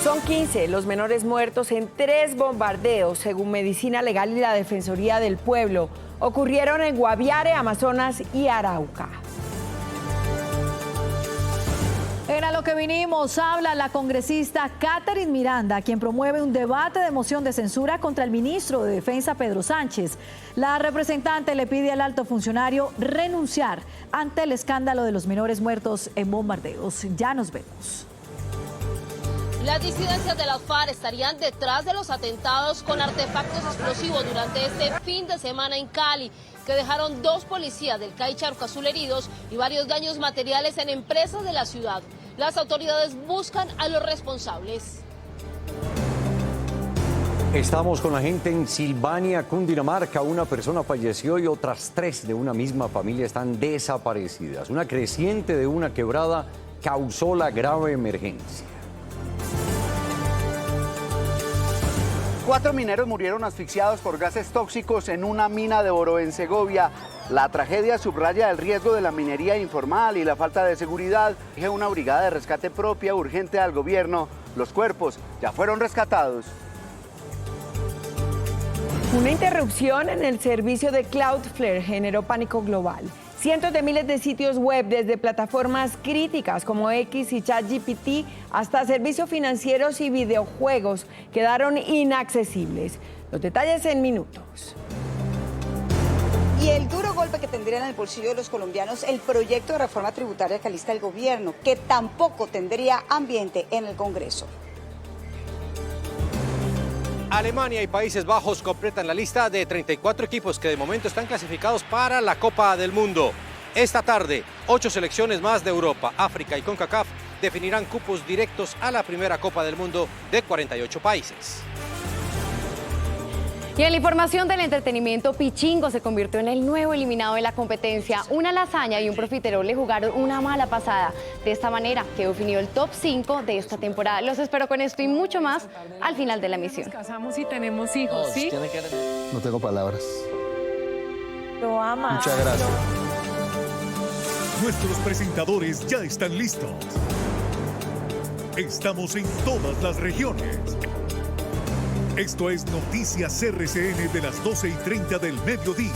Son 15 los menores muertos en 3 bombardeos, según Medicina Legal y la Defensoría del Pueblo. Ocurrieron en Guaviare, Amazonas y Arauca. Era lo que vinimos, habla la congresista Catherine Miranda, quien promueve un debate de moción de censura contra el ministro de Defensa, Pedro Sánchez. La representante le pide al alto funcionario renunciar ante el escándalo de los menores muertos en bombardeos. Ya nos vemos. Las disidencias de las FARC estarían detrás de los atentados con artefactos explosivos durante este fin de semana en Cali, que dejaron 2 policías del CAI Charco Azul heridos y varios daños materiales en empresas de la ciudad. Las autoridades buscan a los responsables. Estamos con la gente en Silvania, Cundinamarca. Una persona falleció y otras 3 de una misma familia están desaparecidas. Una creciente de una quebrada causó la grave emergencia. 4 mineros murieron asfixiados por gases tóxicos en una mina de oro en Segovia. La tragedia subraya el riesgo de la minería informal y la falta de seguridad. Exige una brigada de rescate propia urgente al gobierno. Los cuerpos ya fueron rescatados. Una interrupción en el servicio de Cloudflare generó pánico global. Cientos de miles de sitios web, desde plataformas críticas como X y ChatGPT hasta servicios financieros y videojuegos, quedaron inaccesibles. Los detalles en minutos. Y el duro golpe que tendría en el bolsillo de los colombianos el proyecto de reforma tributaria que alista el gobierno, que tampoco tendría ambiente en el Congreso. Alemania y Países Bajos completan la lista de 34 equipos que de momento están clasificados para la Copa del Mundo. Esta tarde, 8 selecciones más de Europa, África y CONCACAF definirán cupos directos a la primera Copa del Mundo de 48 países. Y en la información del entretenimiento, Pichingo se convirtió en el nuevo eliminado de la competencia. Una lasaña y un profiterol le jugaron una mala pasada. De esta manera quedó definido el top 5 de esta temporada. Los espero con esto y mucho más al final de la emisión. Nos casamos y tenemos hijos, ¿sí? No tengo palabras. Lo ama. Muchas gracias. Nuestros presentadores ya están listos. Estamos en todas las regiones. Esto es Noticias RCN de las 12:30 del mediodía.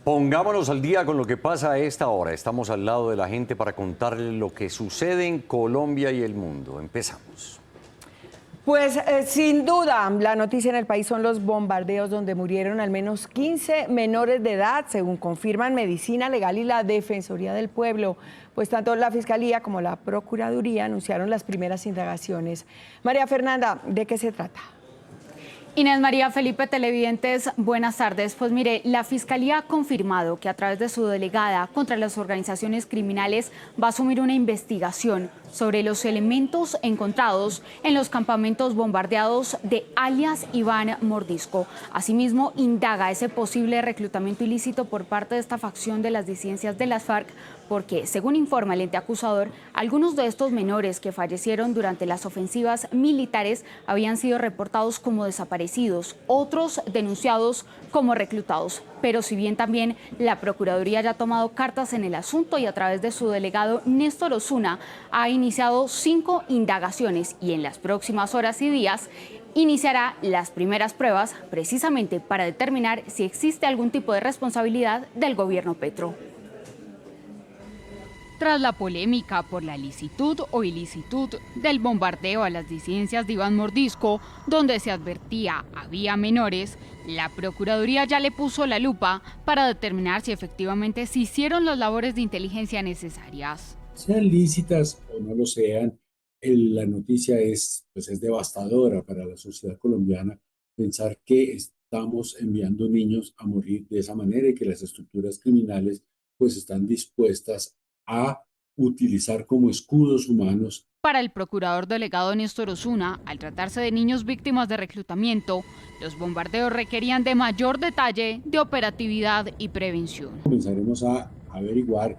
Pongámonos al día con lo que pasa a esta hora. Estamos al lado de la gente para contarles lo que sucede en Colombia y el mundo. Empezamos. Pues sin duda, la noticia en el país son los bombardeos donde murieron al menos 15 menores de edad, según confirman Medicina Legal y la Defensoría del Pueblo. Pues tanto la Fiscalía como la Procuraduría anunciaron las primeras indagaciones. María Fernanda, ¿de qué se trata? Inés María, Felipe, televidentes, buenas tardes. Pues mire, la Fiscalía ha confirmado que a través de su delegada contra las organizaciones criminales va a asumir una investigación sobre los elementos encontrados en los campamentos bombardeados de alias Iván Mordisco. Asimismo, indaga ese posible reclutamiento ilícito por parte de esta facción de las disidencias de las FARC, porque, según informa el ente acusador, algunos de estos menores que fallecieron durante las ofensivas militares habían sido reportados como desaparecidos, otros denunciados como reclutados. Pero si bien también la Procuraduría ya ha tomado cartas en el asunto y a través de su delegado Néstor Osuna ha iniciado 5 indagaciones y en las próximas horas y días iniciará las primeras pruebas precisamente para determinar si existe algún tipo de responsabilidad del gobierno Petro. Tras la polémica por la licitud o ilicitud del bombardeo a las disidencias de Iván Mordisco, donde se advertía había menores, la Procuraduría ya le puso la lupa para determinar si efectivamente se hicieron las labores de inteligencia necesarias. Sean lícitas o no lo sean, la noticia es devastadora para la sociedad colombiana pensar que estamos enviando niños a morir de esa manera y que las estructuras criminales están dispuestas a utilizar como escudos humanos. Para el procurador delegado Néstor Osuna, al tratarse de niños víctimas de reclutamiento, los bombardeos requerían de mayor detalle de operatividad y prevención. Comenzaremos a averiguar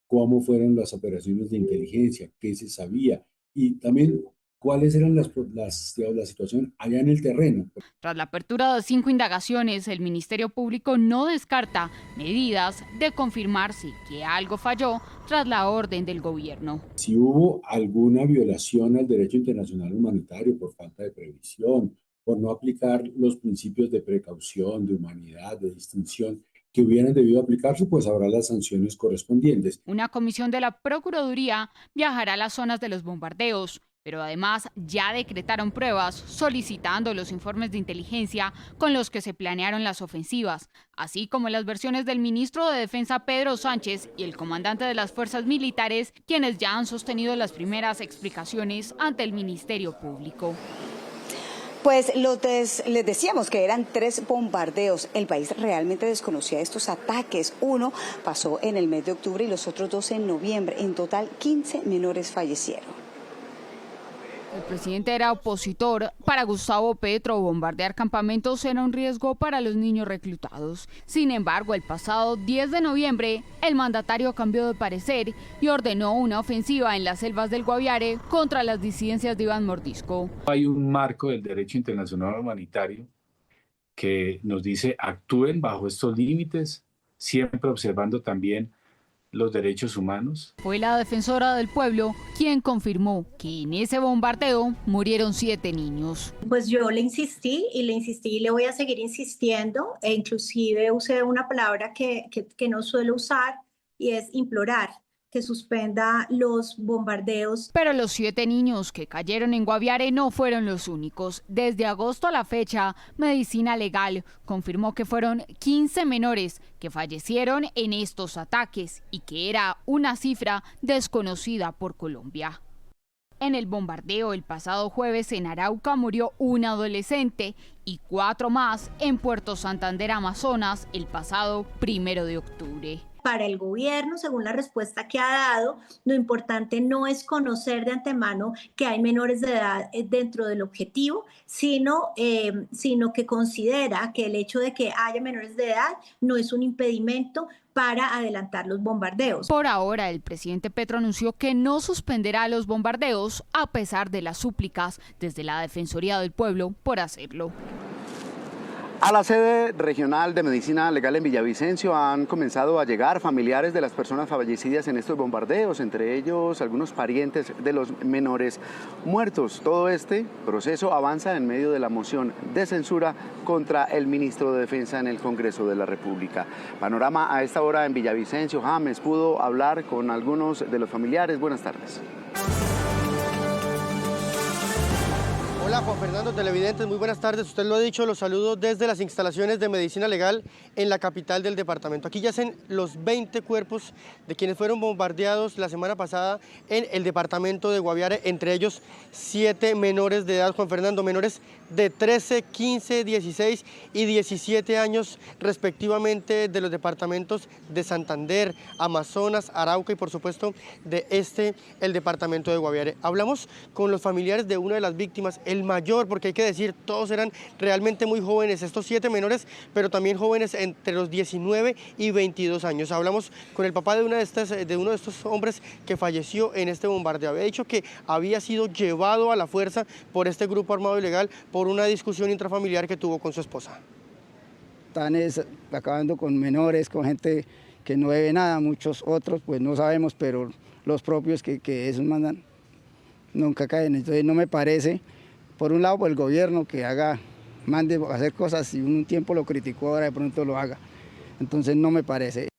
cómo fueron las operaciones de inteligencia, qué se sabía y también cuáles eran la situación allá en el terreno. Tras la apertura de 5 indagaciones, el Ministerio Público no descarta medidas de confirmarse que algo falló tras la orden del gobierno. Si hubo alguna violación al derecho internacional humanitario por falta de previsión, por no aplicar los principios de precaución, de humanidad, de distinción que hubieran debido aplicarse, pues habrá las sanciones correspondientes. Una comisión de la Procuraduría viajará a las zonas de los bombardeos, pero además ya decretaron pruebas solicitando los informes de inteligencia con los que se planearon las ofensivas, así como las versiones del ministro de Defensa Pedro Sánchez y el comandante de las fuerzas militares, quienes ya han sostenido las primeras explicaciones ante el Ministerio Público. Pues les decíamos que eran 3 bombardeos. El país realmente desconocía estos ataques. Uno pasó en el mes de octubre y los otros 2 en noviembre. En total, 15 menores fallecieron. El presidente era opositor. Para Gustavo Petro, bombardear campamentos era un riesgo para los niños reclutados. Sin embargo, el pasado 10 de noviembre, el mandatario cambió de parecer y ordenó una ofensiva en las selvas del Guaviare contra las disidencias de Iván Mordisco. Hay un marco del derecho internacional humanitario que nos dice actúen bajo estos límites, siempre observando también los derechos humanos. Fue la defensora del pueblo quien confirmó que en ese bombardeo murieron 7 niños. Pues yo le insistí y le voy a seguir insistiendo, e inclusive usé una palabra que no suelo usar y es implorar que suspenda los bombardeos. Pero los 7 niños que cayeron en Guaviare no fueron los únicos. Desde agosto a la fecha, Medicina Legal confirmó que fueron 15 menores que fallecieron en estos ataques y que era una cifra desconocida por Colombia. En el bombardeo el pasado jueves en Arauca murió un adolescente y 4 más en Puerto Santander, Amazonas, el pasado 1 de octubre. Para el gobierno, según la respuesta que ha dado, lo importante no es conocer de antemano que hay menores de edad dentro del objetivo, sino que considera que el hecho de que haya menores de edad no es un impedimento para adelantar los bombardeos. Por ahora, el presidente Petro anunció que no suspenderá los bombardeos a pesar de las súplicas desde la Defensoría del Pueblo por hacerlo. A la sede regional de Medicina Legal en Villavicencio han comenzado a llegar familiares de las personas fallecidas en estos bombardeos, entre ellos algunos parientes de los menores muertos. Todo este proceso avanza en medio de la moción de censura contra el ministro de Defensa en el Congreso de la República. Panorama a esta hora en Villavicencio. James pudo hablar con algunos de los familiares. Buenas tardes. Hola Juan Fernando, televidentes, muy buenas tardes. Usted lo ha dicho, los saludo desde las instalaciones de Medicina Legal en la capital del departamento. Aquí yacen los 20 cuerpos de quienes fueron bombardeados la semana pasada en el departamento de Guaviare, entre ellos 7 menores de edad, Juan Fernando, menores de 13, 15, 16 y 17 años respectivamente de los departamentos de Santander, Amazonas, Arauca y por supuesto de el departamento de Guaviare. Hablamos con los familiares de una de las víctimas, el mayor, porque hay que decir, todos eran realmente muy jóvenes, estos 7 menores, pero también jóvenes entre los 19 y 22 años. Hablamos con el papá de uno de estos hombres que falleció en este bombardeo. Había dicho que había sido llevado a la fuerza por este grupo armado ilegal por una discusión intrafamiliar que tuvo con su esposa. Están acabando con menores, con gente que no debe nada, muchos otros pues no sabemos, pero los propios que esos mandan nunca caen. Entonces no me parece, por un lado, por el gobierno que mande a hacer cosas, si un tiempo lo criticó, ahora de pronto lo haga. Entonces no me parece.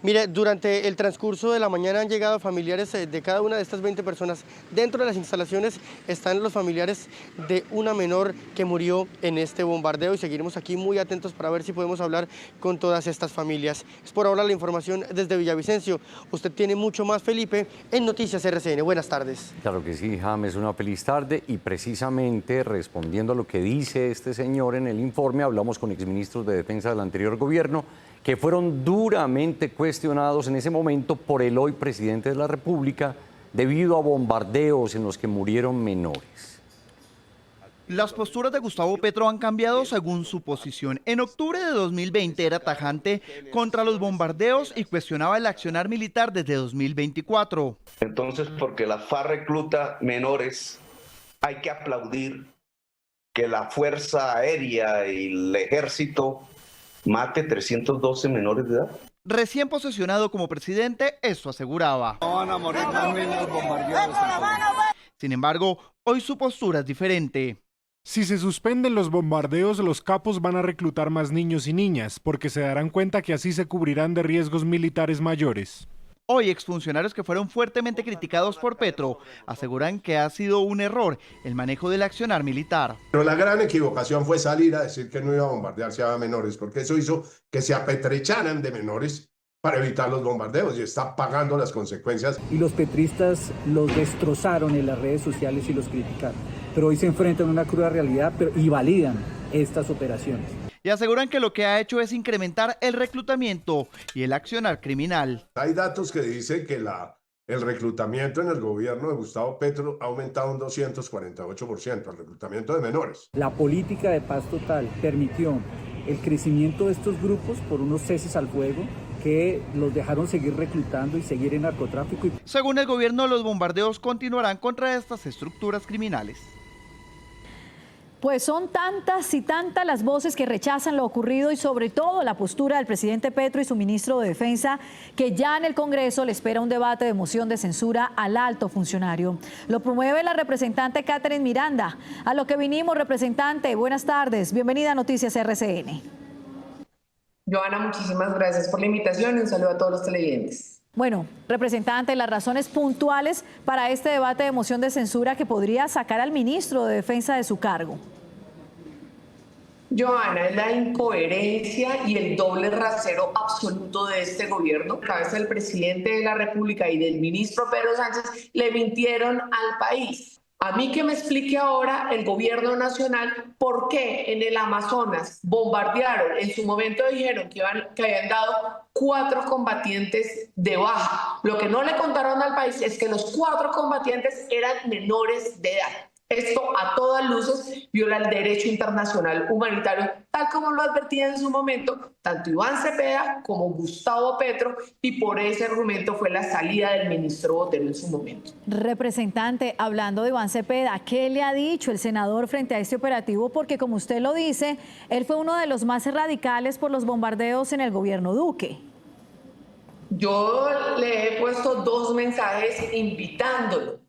Mire, durante el transcurso de la mañana han llegado familiares de cada una de estas 20 personas. Dentro de las instalaciones están los familiares de una menor que murió en este bombardeo y seguiremos aquí muy atentos para ver si podemos hablar con todas estas familias. Es por ahora la información desde Villavicencio. Usted tiene mucho más, Felipe, en Noticias RCN. Buenas tardes. Claro que sí, James, una feliz tarde y precisamente respondiendo a lo que dice este señor en el informe, hablamos con exministros de Defensa del anterior gobierno que fueron duramente cuestionados en ese momento por el hoy presidente de la República debido a bombardeos en los que murieron menores. Las posturas de Gustavo Petro han cambiado según su posición. En octubre de 2020 era tajante contra los bombardeos y cuestionaba el accionar militar desde 2024. Entonces, porque la FARC recluta menores, hay que aplaudir que la Fuerza Aérea y el Ejército mate 312 menores de edad. Recién posesionado como presidente, eso aseguraba. No van a morir más niños bombardeados. Sin embargo, hoy su postura es diferente. Si se suspenden los bombardeos, los capos van a reclutar más niños y niñas, porque se darán cuenta que así se cubrirán de riesgos militares mayores. Hoy, exfuncionarios que fueron fuertemente criticados por Petro aseguran que ha sido un error el manejo del accionar militar. Pero la gran equivocación fue salir a decir que no iba a bombardearse a menores, porque eso hizo que se apetrecharan de menores para evitar los bombardeos y está pagando las consecuencias. Y los petristas los destrozaron en las redes sociales y los criticaron. Pero hoy se enfrentan a una cruda realidad y validan estas operaciones. Y aseguran que lo que ha hecho es incrementar el reclutamiento y el accionar criminal. Hay datos que dicen que el reclutamiento en el gobierno de Gustavo Petro ha aumentado un 248%, el reclutamiento de menores. La política de paz total permitió el crecimiento de estos grupos por unos ceses al fuego que los dejaron seguir reclutando y seguir en narcotráfico. Según el gobierno, los bombardeos continuarán contra estas estructuras criminales. Pues son tantas y tantas las voces que rechazan lo ocurrido y sobre todo la postura del presidente Petro y su ministro de Defensa, que ya en el Congreso le espera un debate de moción de censura al alto funcionario. Lo promueve la representante Catherine Miranda. A lo que vinimos, representante, buenas tardes. Bienvenida a Noticias RCN. Joana, muchísimas gracias por la invitación y un saludo a todos los televidentes. Bueno, representante, las razones puntuales para este debate de moción de censura que podría sacar al ministro de Defensa de su cargo. Joana, es la incoherencia y el doble rasero absoluto de este gobierno. A cabeza del presidente de la República y del ministro Pedro Sánchez le mintieron al país. A mí que me explique ahora el gobierno nacional por qué en el Amazonas bombardearon, en su momento dijeron que habían dado 4 combatientes de baja. Lo que no le contaron al país es que los 4 combatientes eran menores de edad. Esto a todas luces viola el derecho internacional humanitario, tal como lo advertía en su momento tanto Iván Cepeda como Gustavo Petro, y por ese argumento fue la salida del ministro Botero en su momento. Representante, hablando de Iván Cepeda, ¿qué le ha dicho el senador frente a este operativo? Porque como usted lo dice, él fue uno de los más radicales por los bombardeos en el gobierno Duque. Yo le he puesto 2 mensajes invitándolo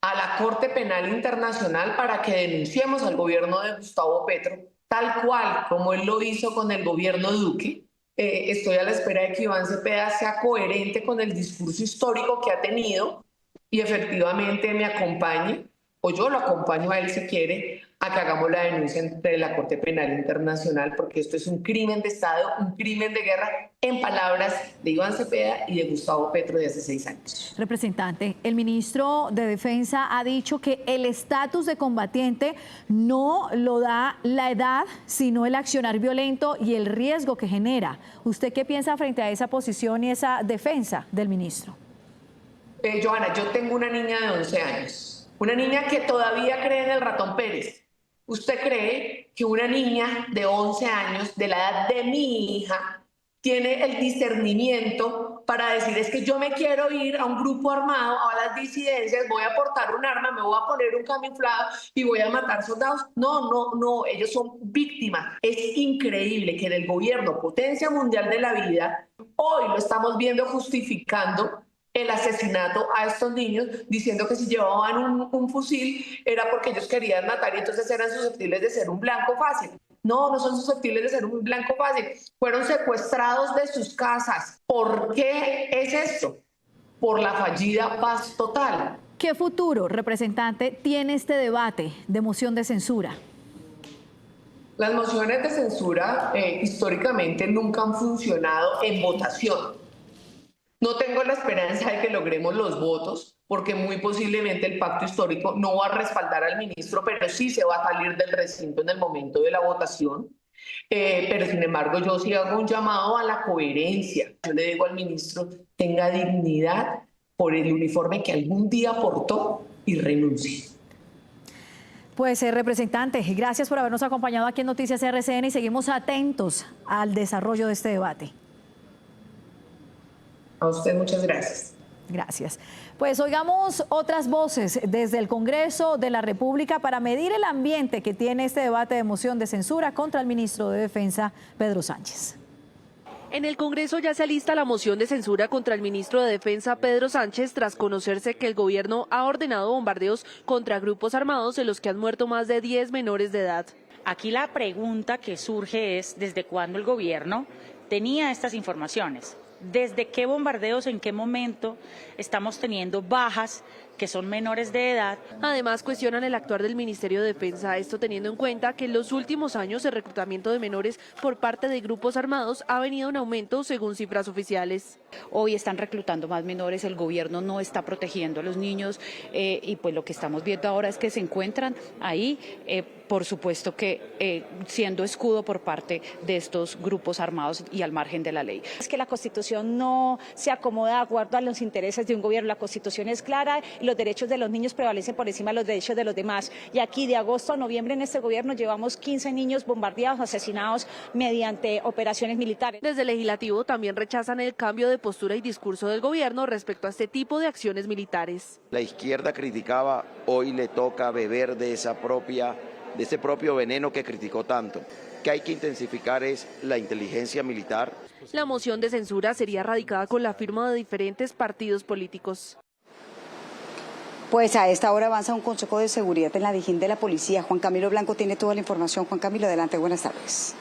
a la Corte Penal Internacional para que denunciemos al gobierno de Gustavo Petro, tal cual como él lo hizo con el gobierno Duque. Estoy a la espera de que Iván Cepeda sea coherente con el discurso histórico que ha tenido y efectivamente me acompañe, o yo lo acompaño a él si quiere, a que hagamos la denuncia ante la Corte Penal Internacional, porque esto es un crimen de Estado, un crimen de guerra, en palabras de Iván Cepeda y de Gustavo Petro de hace 6 años. Representante, el ministro de Defensa ha dicho que el estatus de combatiente no lo da la edad, sino el accionar violento y el riesgo que genera. ¿Usted qué piensa frente a esa posición y esa defensa del ministro? Joana, yo tengo una niña de 11 años, una niña que todavía cree en el ratón Pérez. ¿Usted cree que una niña de 11 años, de la edad de mi hija, tiene el discernimiento para decir es que yo me quiero ir a un grupo armado, a las disidencias, voy a portar un arma, me voy a poner un camuflado y voy a matar soldados? No, ellos son víctimas. Es increíble que en el gobierno, potencia mundial de la vida, hoy lo estamos viendo justificando el asesinato a estos niños, diciendo que si llevaban un fusil era porque ellos querían matar y entonces eran susceptibles de ser un blanco fácil. No son susceptibles de ser un blanco fácil. Fueron secuestrados de sus casas. ¿Por qué es esto? Por la fallida paz total. ¿Qué futuro, representante, tiene este debate de moción de censura? Las mociones de censura históricamente nunca han funcionado en votación. No tengo la esperanza de que logremos los votos, porque muy posiblemente el pacto histórico no va a respaldar al ministro, pero sí se va a salir del recinto en el momento de la votación. Pero sin embargo, yo sí hago un llamado a la coherencia. Yo le digo al ministro, tenga dignidad por el uniforme que algún día portó y renuncie. Pues representante, gracias por habernos acompañado aquí en Noticias RCN y seguimos atentos al desarrollo de este debate. A usted muchas gracias. Gracias. Pues oigamos otras voces desde el Congreso de la República para medir el ambiente que tiene este debate de moción de censura contra el ministro de Defensa, Pedro Sánchez. En el Congreso ya se alista la moción de censura contra el ministro de Defensa, Pedro Sánchez, tras conocerse que el gobierno ha ordenado bombardeos contra grupos armados en los que han muerto más de 10 menores de edad. Aquí la pregunta que surge es ¿desde cuándo el gobierno tenía estas informaciones? ¿Desde qué bombardeos, en qué momento estamos teniendo bajas que son menores de edad? Además, cuestionan el actuar del Ministerio de Defensa, esto teniendo en cuenta que en los últimos años el reclutamiento de menores por parte de grupos armados ha venido en aumento según cifras oficiales. Hoy están reclutando más menores, el gobierno no está protegiendo a los niños y pues lo que estamos viendo ahora es que se encuentran ahí, por supuesto que siendo escudo por parte de estos grupos armados y al margen de la ley. Es que la Constitución no se acomoda de acuerdo a los intereses de un gobierno, la Constitución es clara y los derechos de los niños prevalecen por encima de los derechos de los demás. Y aquí de agosto a noviembre en este gobierno llevamos 15 niños bombardeados, asesinados mediante operaciones militares. Desde el Legislativo también rechazan el cambio de postura y discurso del gobierno respecto a este tipo de acciones militares. La izquierda criticaba, hoy le toca beber de ese propio veneno que criticó tanto. Que hay que intensificar es la inteligencia militar. La moción de censura sería radicada con la firma de diferentes partidos políticos. Pues a esta hora avanza un consejo de seguridad en la Dijín de la policía. Juan Camilo Blanco tiene toda la información. Juan Camilo, adelante, buenas tardes.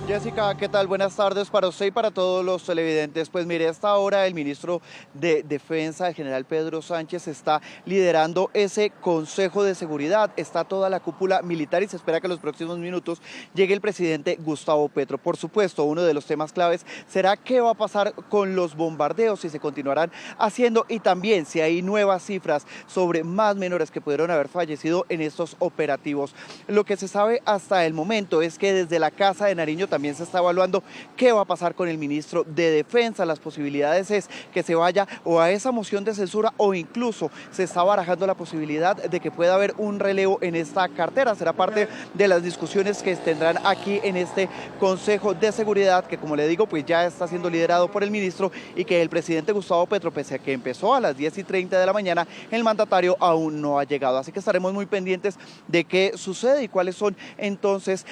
Jessica, ¿qué tal? Buenas tardes para usted y para todos los televidentes. Pues mire, a esta hora el ministro de Defensa, el general Pedro Sánchez, está liderando ese Consejo de Seguridad. Está toda la cúpula militar y se espera que en los próximos minutos llegue el presidente Gustavo Petro. Por supuesto, uno de los temas claves será qué va a pasar con los bombardeos, si se continuarán haciendo y también si hay nuevas cifras sobre más menores que pudieron haber fallecido en estos operativos. Lo que se sabe hasta el momento es que desde la Casa de Nariño también se está evaluando qué va a pasar con el ministro de Defensa. Las posibilidades es que se vaya o a esa moción de censura o incluso se está barajando la posibilidad de que pueda haber un relevo en esta cartera. Será parte de las discusiones que tendrán aquí en este Consejo de Seguridad que, como le digo, pues ya está siendo liderado por el ministro y que el presidente Gustavo Petro, pese a que empezó a las 10:30 de la mañana, el mandatario aún no ha llegado. Así que estaremos muy pendientes de qué sucede y cuáles son entonces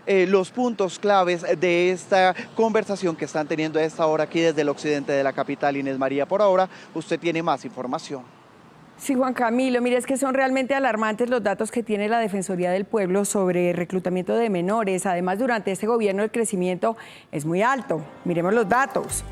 los puntos claves de esta conversación que están teniendo a esta hora aquí desde el occidente de la capital. Inés María, por ahora usted tiene más información. Sí, Juan Camilo, mire, es que son realmente alarmantes los datos que tiene la Defensoría del Pueblo sobre reclutamiento de menores. Además, durante este gobierno el crecimiento es muy alto. Miremos los datos.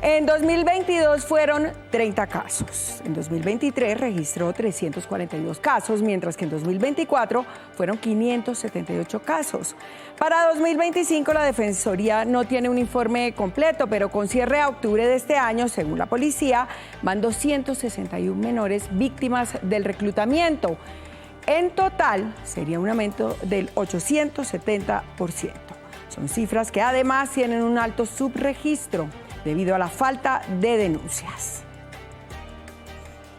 En 2022 fueron 30 casos, en 2023 registró 342 casos, mientras que en 2024 fueron 578 casos. Para 2025 la Defensoría no tiene un informe completo, pero con cierre a octubre de este año, según la policía, van 261 menores víctimas del reclutamiento. En total sería un aumento del 870%. Son cifras que además tienen un alto subregistro debido a la falta de denuncias.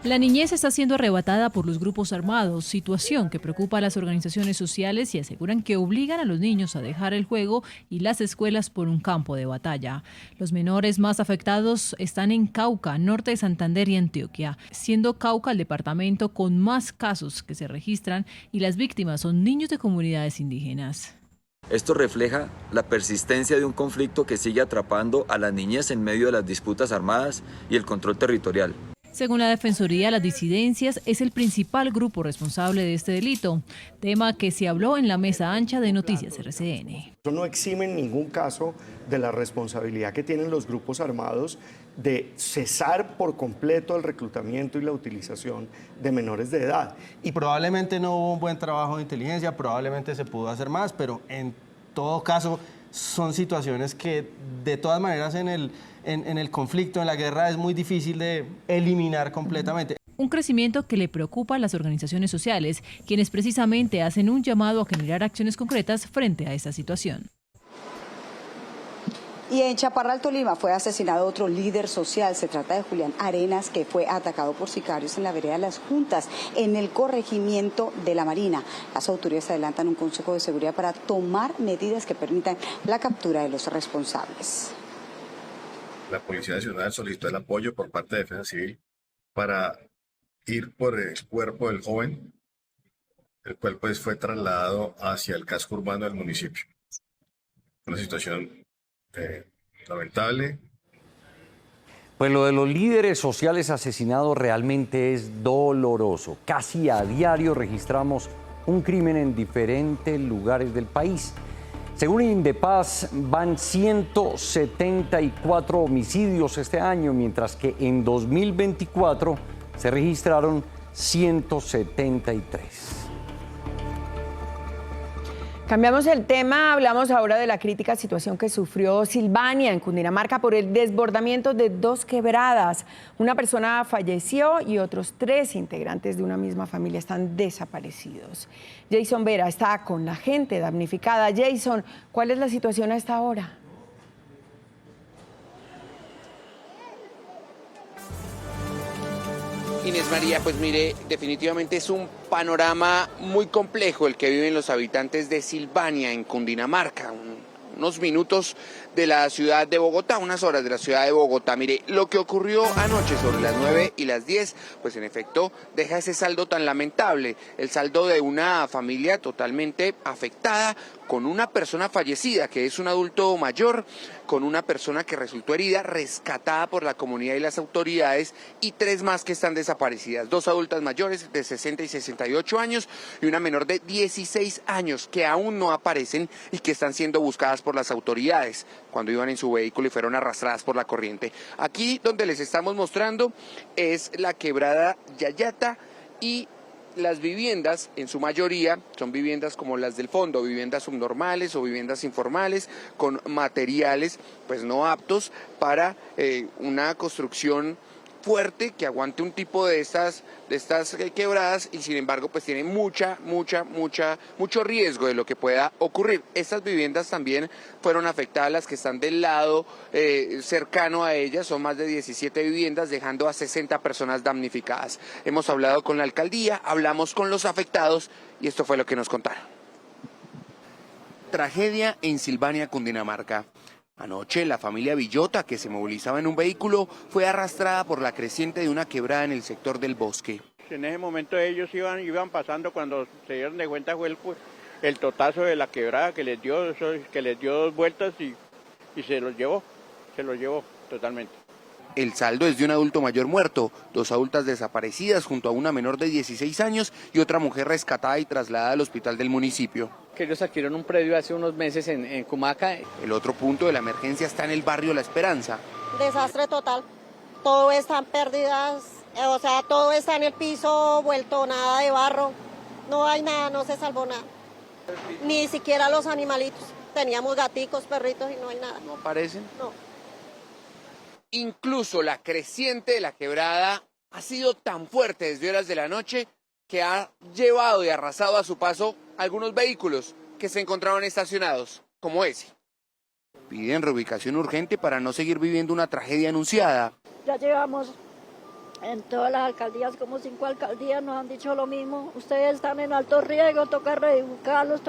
La niñez está siendo arrebatada por los grupos armados, situación que preocupa a las organizaciones sociales y aseguran que obligan a los niños a dejar el juego y las escuelas por un campo de batalla. Los menores más afectados están en Cauca, norte de Santander y Antioquia, siendo Cauca el departamento con más casos que se registran y las víctimas son niños de comunidades indígenas. Esto refleja la persistencia de un conflicto que sigue atrapando a la niñez en medio de las disputas armadas y el control territorial. Según la Defensoría, las disidencias es el principal grupo responsable de este delito, tema que se habló en la mesa ancha de Noticias RCN. Eso no exime en ningún caso de la responsabilidad que tienen los grupos armados de cesar por completo el reclutamiento y la utilización de menores de edad. Y probablemente no hubo un buen trabajo de inteligencia, probablemente se pudo hacer más, pero en todo caso son situaciones que de todas maneras en el conflicto, en la guerra, es muy difícil de eliminar completamente. Un crecimiento que le preocupa a las organizaciones sociales, quienes precisamente hacen un llamado a generar acciones concretas frente a esta situación. Y en Chaparral, Tolima, fue asesinado otro líder social. Se trata de Julián Arenas, que fue atacado por sicarios en la vereda de Las Juntas, en el corregimiento de La Marina. Las autoridades adelantan un consejo de seguridad para tomar medidas que permitan la captura de los responsables. La Policía Nacional solicitó el apoyo por parte de Defensa Civil para ir por el cuerpo del joven, el cual pues fue trasladado hacia el casco urbano del municipio. Una situación lamentable. Pues lo de los líderes sociales asesinados realmente es doloroso. Casi a diario registramos un crimen en diferentes lugares del país. Según Indepaz, van 174 homicidios este año, mientras que en 2024 se registraron 173. Cambiamos el tema, hablamos ahora de la crítica situación que sufrió Silvania en Cundinamarca por el desbordamiento de 2 quebradas. Una persona falleció y otros 3 integrantes de una misma familia están desaparecidos. Jason Vera está con la gente damnificada. Jason, ¿cuál es la situación a esta hora? Inés María, pues mire, definitivamente es un panorama muy complejo el que viven los habitantes de Silvania en Cundinamarca, unos minutos de la ciudad de Bogotá, unas horas de la ciudad de Bogotá. Mire, lo que ocurrió anoche sobre las 9 y las 10, pues en efecto deja ese saldo tan lamentable, el saldo de una familia totalmente afectada, con una persona fallecida, que es un adulto mayor, con una persona que resultó herida, rescatada por la comunidad y las autoridades, y 3 más que están desaparecidas, 2 adultas mayores de 60 y 68 años y una menor de 16 años que aún no aparecen y que están siendo buscadas por las autoridades cuando iban en su vehículo y fueron arrastradas por la corriente. Aquí donde les estamos mostrando es la quebrada Yayata, y las viviendas, en su mayoría, son viviendas como las del fondo, viviendas subnormales o viviendas informales, con materiales pues no aptos para una construcción fuerte que aguante un tipo de estas quebradas, y sin embargo pues tiene mucho riesgo de lo que pueda ocurrir. Estas viviendas también fueron afectadas, las que están del lado cercano a ellas, son más de 17 viviendas, dejando a 60 personas damnificadas. Hemos hablado con la alcaldía, hablamos con los afectados y esto fue lo que nos contaron. Tragedia en Silvania, Cundinamarca. Anoche la familia Villota, que se movilizaba en un vehículo, fue arrastrada por la creciente de una quebrada en el sector del Bosque. En ese momento ellos iban pasando, cuando se dieron de cuenta fue el totazo de la quebrada que les dio 2 vueltas y se los llevó totalmente. El saldo es de un adulto mayor muerto, 2 adultas desaparecidas junto a una menor de 16 años y otra mujer rescatada y trasladada al hospital del municipio. Que ellos adquirieron un predio hace unos meses en Cumaca. El otro punto de la emergencia está en el barrio La Esperanza. Desastre total, todo está en pérdidas, o sea, todo está en el piso, vuelto nada de barro, no hay nada, no se salvó nada, ni siquiera los animalitos, teníamos gaticos, perritos y no hay nada. ¿No aparecen? No. Incluso la creciente de la quebrada ha sido tan fuerte desde horas de la noche que ha llevado y arrasado a su paso algunos vehículos que se encontraban estacionados, como ese. Piden reubicación urgente para no seguir viviendo una tragedia anunciada. Ya llevamos en todas las alcaldías, como 5 alcaldías, nos han dicho lo mismo. Ustedes están en alto riesgo, toca reubicarlos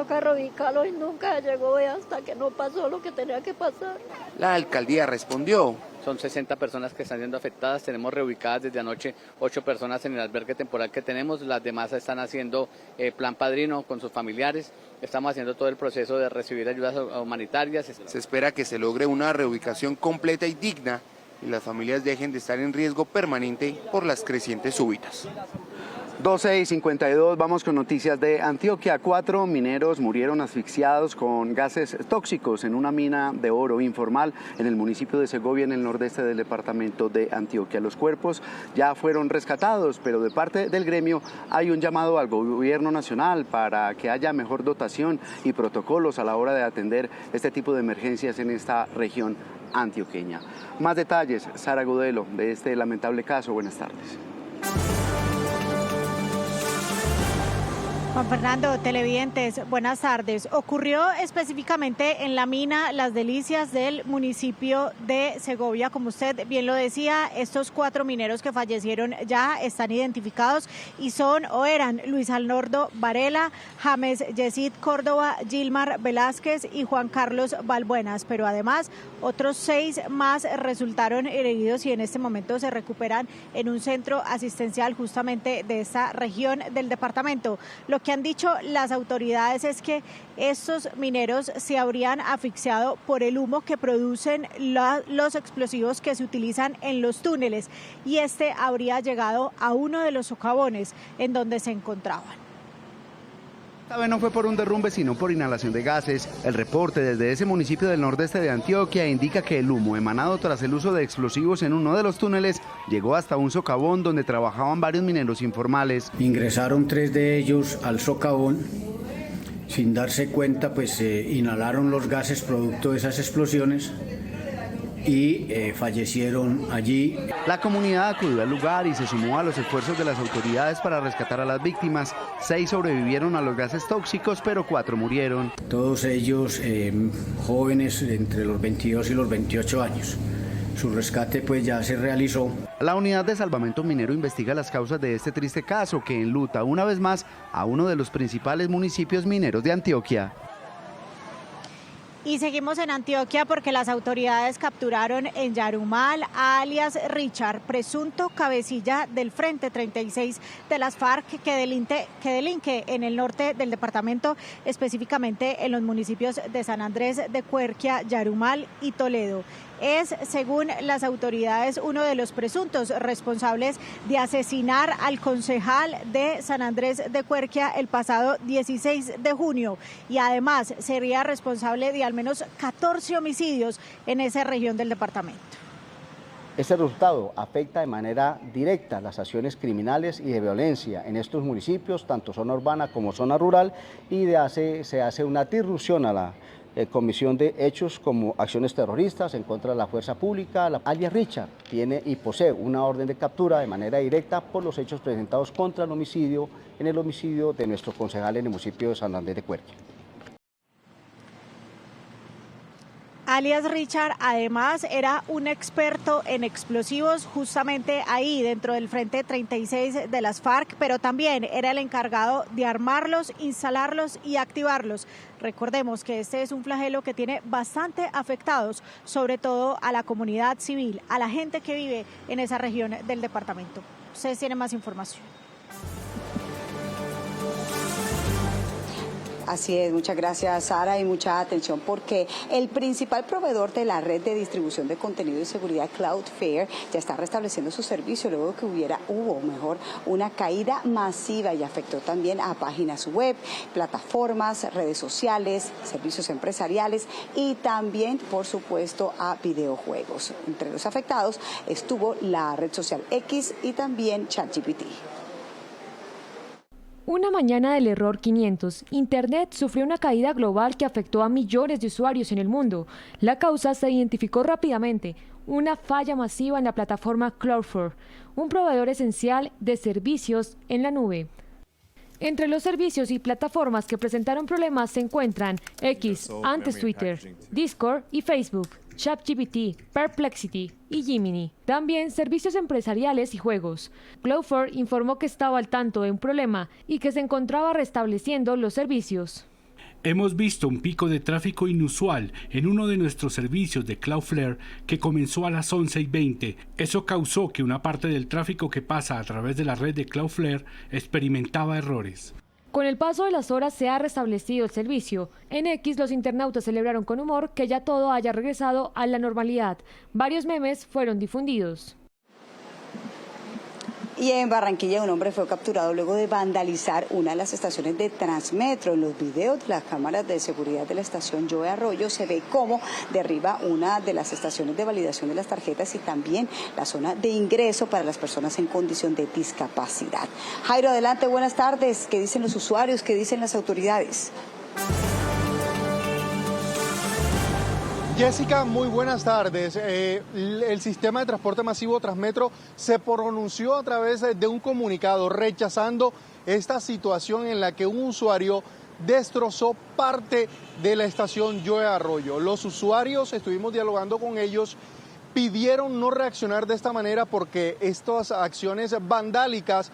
y nunca llegó hasta que no pasó lo que tenía que pasar. La alcaldía respondió. Son 60 personas que están siendo afectadas, tenemos reubicadas desde anoche 8 personas en el albergue temporal que tenemos, las demás están haciendo plan padrino con sus familiares, estamos haciendo todo el proceso de recibir ayudas humanitarias. Se espera que se logre una reubicación completa y digna y las familias dejen de estar en riesgo permanente por las crecientes súbitas. 12:52, vamos con noticias de Antioquia. 4 mineros murieron asfixiados con gases tóxicos en una mina de oro informal en el municipio de Segovia, en el nordeste del departamento de Antioquia. Los cuerpos ya fueron rescatados, pero de parte del gremio hay un llamado al gobierno nacional para que haya mejor dotación y protocolos a la hora de atender este tipo de emergencias en esta región antioqueña. Más detalles, Sara Gudelo, de este lamentable caso. Buenas tardes. Juan Fernando, televidentes, buenas tardes. Ocurrió específicamente en la mina Las Delicias del municipio de Segovia. Como usted bien lo decía, estos 4 mineros que fallecieron ya están identificados y son o eran Luis Arnoldo Varela, James Yesid Córdoba, Gilmar Velázquez y Juan Carlos Balbuenas. Pero además otros 6 más resultaron heridos y en este momento se recuperan en un centro asistencial justamente de esta región del departamento. Lo que han dicho las autoridades es que estos mineros se habrían asfixiado por el humo que producen los explosivos que se utilizan en los túneles y este habría llegado a uno de los socavones en donde se encontraban. Esta vez no fue por un derrumbe, sino por inhalación de gases. El reporte desde ese municipio del nordeste de Antioquia indica que el humo emanado tras el uso de explosivos en uno de los túneles llegó hasta un socavón donde trabajaban varios mineros informales. Ingresaron 3 de ellos al socavón. Sin darse cuenta, pues inhalaron los gases producto de esas explosiones y fallecieron allí. La comunidad acudió al lugar y se sumó a los esfuerzos de las autoridades para rescatar a las víctimas. 6 sobrevivieron a los gases tóxicos, pero 4 murieron. Todos ellos jóvenes entre los 22 y los 28 años. Su rescate pues ya se realizó. La unidad de salvamento minero investiga las causas de este triste caso que enluta una vez más a uno de los principales municipios mineros de Antioquia. Y seguimos en Antioquia porque las autoridades capturaron en Yarumal a alias Richard, presunto cabecilla del Frente 36 de las FARC que delinque en el norte del departamento, específicamente en los municipios de San Andrés de Cuerquia, Yarumal y Toledo. Es, según las autoridades, uno de los presuntos responsables de asesinar al concejal de San Andrés de Cuerquia el pasado 16 de junio y además sería responsable de al menos 14 homicidios en esa región del departamento. Este resultado afecta de manera directa las acciones criminales y de violencia en estos municipios, tanto zona urbana como zona rural, y se hace una disrupción a la comisión de hechos como acciones terroristas en contra de la fuerza pública. Alias Richard tiene y posee una orden de captura de manera directa por los hechos presentados contra el homicidio de nuestro concejal en el municipio de San Andrés de Cuerquia. Alias Richard además era un experto en explosivos justamente ahí dentro del Frente 36 de las FARC, pero también era el encargado de armarlos, instalarlos y activarlos. Recordemos que este es un flagelo que tiene bastante afectados, sobre todo a la comunidad civil, a la gente que vive en esa región del departamento. Ustedes tienen más información. Así es, muchas gracias Sara y mucha atención porque el principal proveedor de la red de distribución de contenido y seguridad Cloudflare ya está restableciendo su servicio luego de que hubo una caída masiva y afectó también a páginas web, plataformas, redes sociales, servicios empresariales y también, por supuesto, a videojuegos. Entre los afectados estuvo la red social X y también ChatGPT. Una mañana del error 500, Internet sufrió una caída global que afectó a millones de usuarios en el mundo. La causa se identificó rápidamente, una falla masiva en la plataforma Cloudflare, un proveedor esencial de servicios en la nube. Entre los servicios y plataformas que presentaron problemas se encuentran X, antes Twitter, Discord y Facebook, ChatGPT, Perplexity y Gemini. También servicios empresariales y juegos. Cloudflare informó que estaba al tanto de un problema y que se encontraba restableciendo los servicios. Hemos visto un pico de tráfico inusual en uno de nuestros servicios de Cloudflare que comenzó a las 11:20. Eso causó que una parte del tráfico que pasa a través de la red de Cloudflare experimentaba errores. Con el paso de las horas se ha restablecido el servicio. En X los internautas celebraron con humor que ya todo haya regresado a la normalidad. Varios memes fueron difundidos. Y en Barranquilla un hombre fue capturado luego de vandalizar una de las estaciones de Transmetro. En los videos de las cámaras de seguridad de la estación Joe Arroyo se ve cómo derriba una de las estaciones de validación de las tarjetas y también la zona de ingreso para las personas en condición de discapacidad. Jairo, adelante, buenas tardes. ¿Qué dicen los usuarios? ¿Qué dicen las autoridades? Jessica, muy buenas tardes. El sistema de transporte masivo Transmetro se pronunció a través de un comunicado rechazando esta situación en la que un usuario destrozó parte de la estación Joe Arroyo. Los usuarios, estuvimos dialogando con ellos, pidieron no reaccionar de esta manera porque estas acciones vandálicas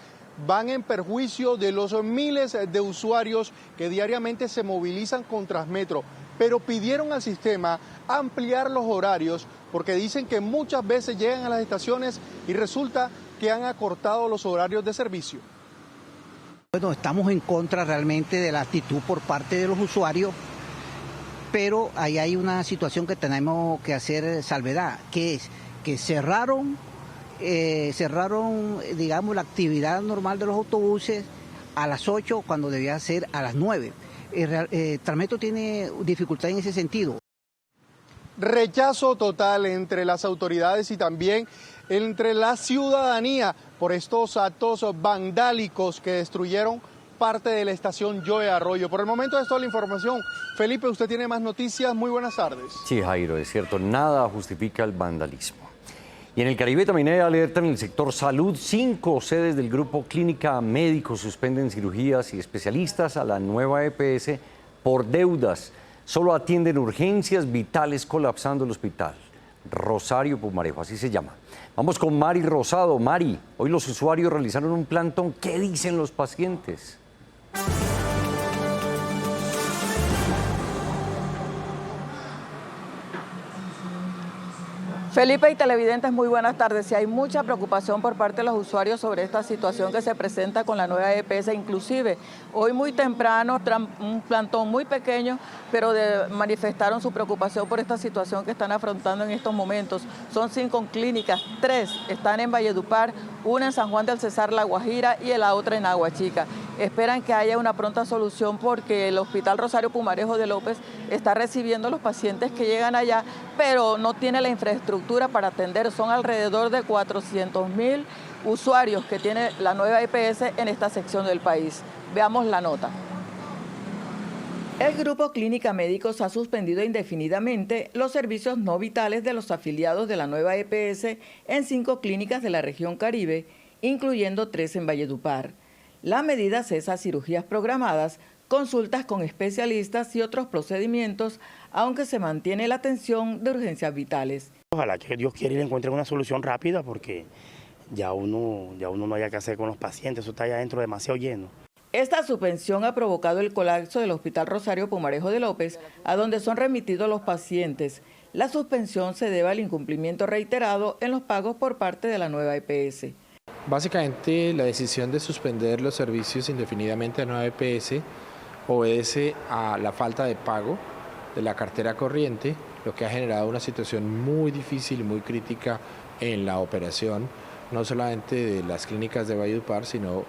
van en perjuicio de los miles de usuarios que diariamente se movilizan con Transmetro, pero pidieron al sistema ampliar los horarios porque dicen que muchas veces llegan a las estaciones y resulta que han acortado los horarios de servicio. Bueno, estamos en contra realmente de la actitud por parte de los usuarios, pero ahí hay una situación que tenemos que hacer salvedad, que es que cerraron, digamos, la actividad normal de los autobuses a las 8 cuando debía ser a las 9. Transmetro tiene dificultad en ese sentido. Rechazo total entre las autoridades y también entre la ciudadanía por estos actos vandálicos que destruyeron parte de la estación Joe Arroyo. Por el momento es toda la información. Felipe, usted tiene más noticias. Muy buenas tardes. Sí, Jairo, es cierto, nada justifica el vandalismo. Y en el Caribe también hay alerta en el sector salud. 5 sedes del grupo Clínica Médicos suspenden cirugías y especialistas a la nueva EPS por deudas. Solo atienden urgencias vitales, colapsando el hospital. Rosario Pumarejo, así se llama. Vamos con Mari Rosado. Mari, hoy los usuarios realizaron un plantón. ¿Qué dicen los pacientes? Felipe y televidentes, muy buenas tardes. Sí, hay mucha preocupación por parte de los usuarios sobre esta situación que se presenta con la nueva EPS. Inclusive, hoy muy temprano, un plantón muy pequeño, pero manifestaron su preocupación por esta situación que están afrontando en estos momentos. Son 5 clínicas, 3 están en Valledupar, una en San Juan del Cesar, La Guajira, y la otra en Aguachica. Esperan que haya una pronta solución porque el Hospital Rosario Pumarejo de López está recibiendo a los pacientes que llegan allá, pero no tiene la infraestructura para atender. Son alrededor de 400.000 usuarios que tiene la nueva EPS en esta sección del país. Veamos la nota. El Grupo Clínica Médicos ha suspendido indefinidamente los servicios no vitales de los afiliados de la nueva EPS en 5 clínicas de la región Caribe, incluyendo 3 en Valledupar. La medida cesa cirugías programadas, consultas con especialistas y otros procedimientos, aunque se mantiene la atención de urgencias vitales. Ojalá que Dios quiera y le encuentre una solución rápida porque ya uno no haya que hacer con los pacientes, eso está ya adentro demasiado lleno. Esta suspensión ha provocado el colapso del Hospital Rosario Pumarejo de López, a donde son remitidos los pacientes. La suspensión se debe al incumplimiento reiterado en los pagos por parte de la nueva EPS. Básicamente, la decisión de suspender los servicios indefinidamente a la nueva EPS obedece a la falta de pago de la cartera corriente, lo que ha generado una situación muy difícil y muy crítica en la operación, no solamente de las clínicas de Valledupar, sino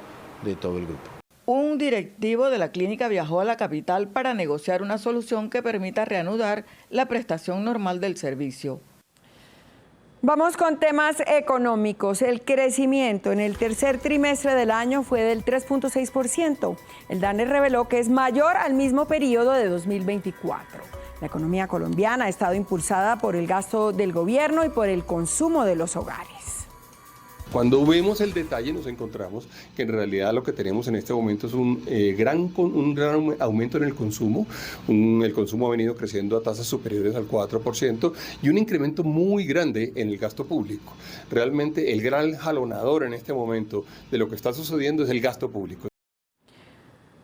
de todo el grupo. Un directivo de la clínica viajó a la capital para negociar una solución que permita reanudar la prestación normal del servicio. Vamos con temas económicos. El crecimiento en el tercer trimestre del año fue del 3.6%. El DANE reveló que es mayor al mismo periodo de 2024. La economía colombiana ha estado impulsada por el gasto del gobierno y por el consumo de los hogares. Cuando vemos el detalle nos encontramos que en realidad lo que tenemos en este momento es un gran aumento en el consumo. El consumo ha venido creciendo a tasas superiores al 4% y un incremento muy grande en el gasto público. Realmente el gran jalonador en este momento de lo que está sucediendo es el gasto público.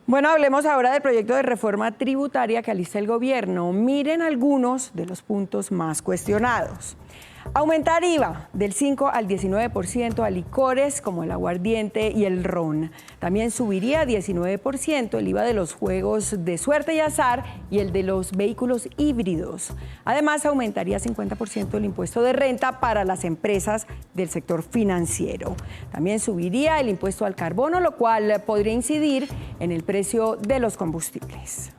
Bueno, hablemos ahora del proyecto de reforma tributaria que alista el gobierno. Miren algunos de los puntos más cuestionados. Aumentar IVA del 5 al 19% a licores como el aguardiente y el ron. También subiría 19% el IVA de los juegos de suerte y azar y el de los vehículos híbridos. Además, aumentaría 50% el impuesto de renta para las empresas del sector financiero. También subiría el impuesto al carbono, lo cual podría incidir en el precio de los combustibles.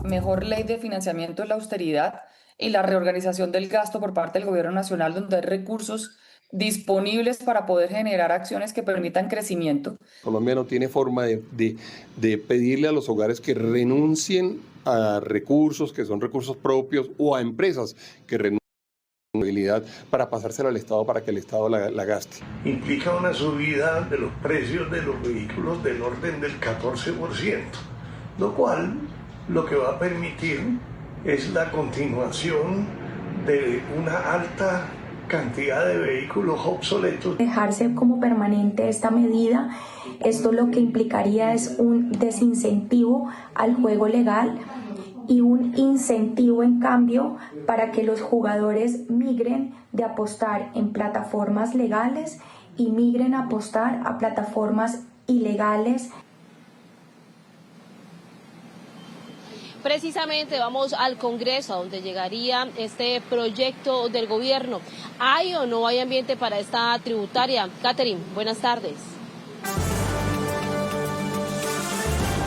Mejor ley de financiamiento es la austeridad y la reorganización del gasto por parte del Gobierno Nacional, donde hay recursos disponibles para poder generar acciones que permitan crecimiento. Colombia no tiene forma de pedirle a los hogares que renuncien a recursos que son recursos propios o a empresas que renuncien. responsabilidad para pasársela al Estado para que el Estado la gaste. Implica una subida de los precios de los vehículos del orden del 14%, lo cual lo que va a permitir es la continuación de una alta cantidad de vehículos obsoletos. Dejarse como permanente esta medida, esto lo que implicaría es un desincentivo al juego legal y un incentivo en cambio para que los jugadores migren de apostar en plataformas legales y migren a apostar a plataformas ilegales. Precisamente vamos al Congreso, a donde llegaría este proyecto del gobierno. ¿Hay o no hay ambiente para esta tributaria? Catherine, buenas tardes.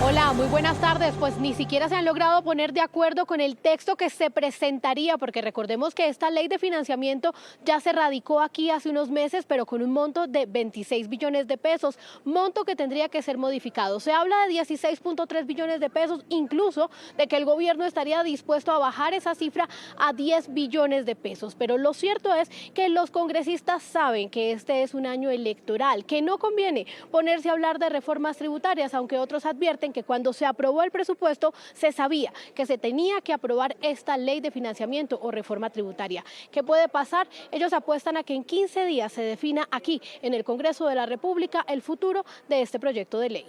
Hola, muy buenas tardes. Pues ni siquiera se han logrado poner de acuerdo con el texto que se presentaría, porque recordemos que esta ley de financiamiento ya se radicó aquí hace unos meses, pero con un monto de 26 billones de pesos, monto que tendría que ser modificado. Se habla de 16.3 billones de pesos, incluso de que el gobierno estaría dispuesto a bajar esa cifra a 10 billones de pesos. Pero lo cierto es que los congresistas saben que este es un año electoral, que no conviene ponerse a hablar de reformas tributarias, aunque otros advierten que cuando se aprobó el presupuesto se sabía que se tenía que aprobar esta ley de financiamiento o reforma tributaria. ¿Qué puede pasar? Ellos apuestan a que en 15 días se defina aquí en el Congreso de la República el futuro de este proyecto de ley.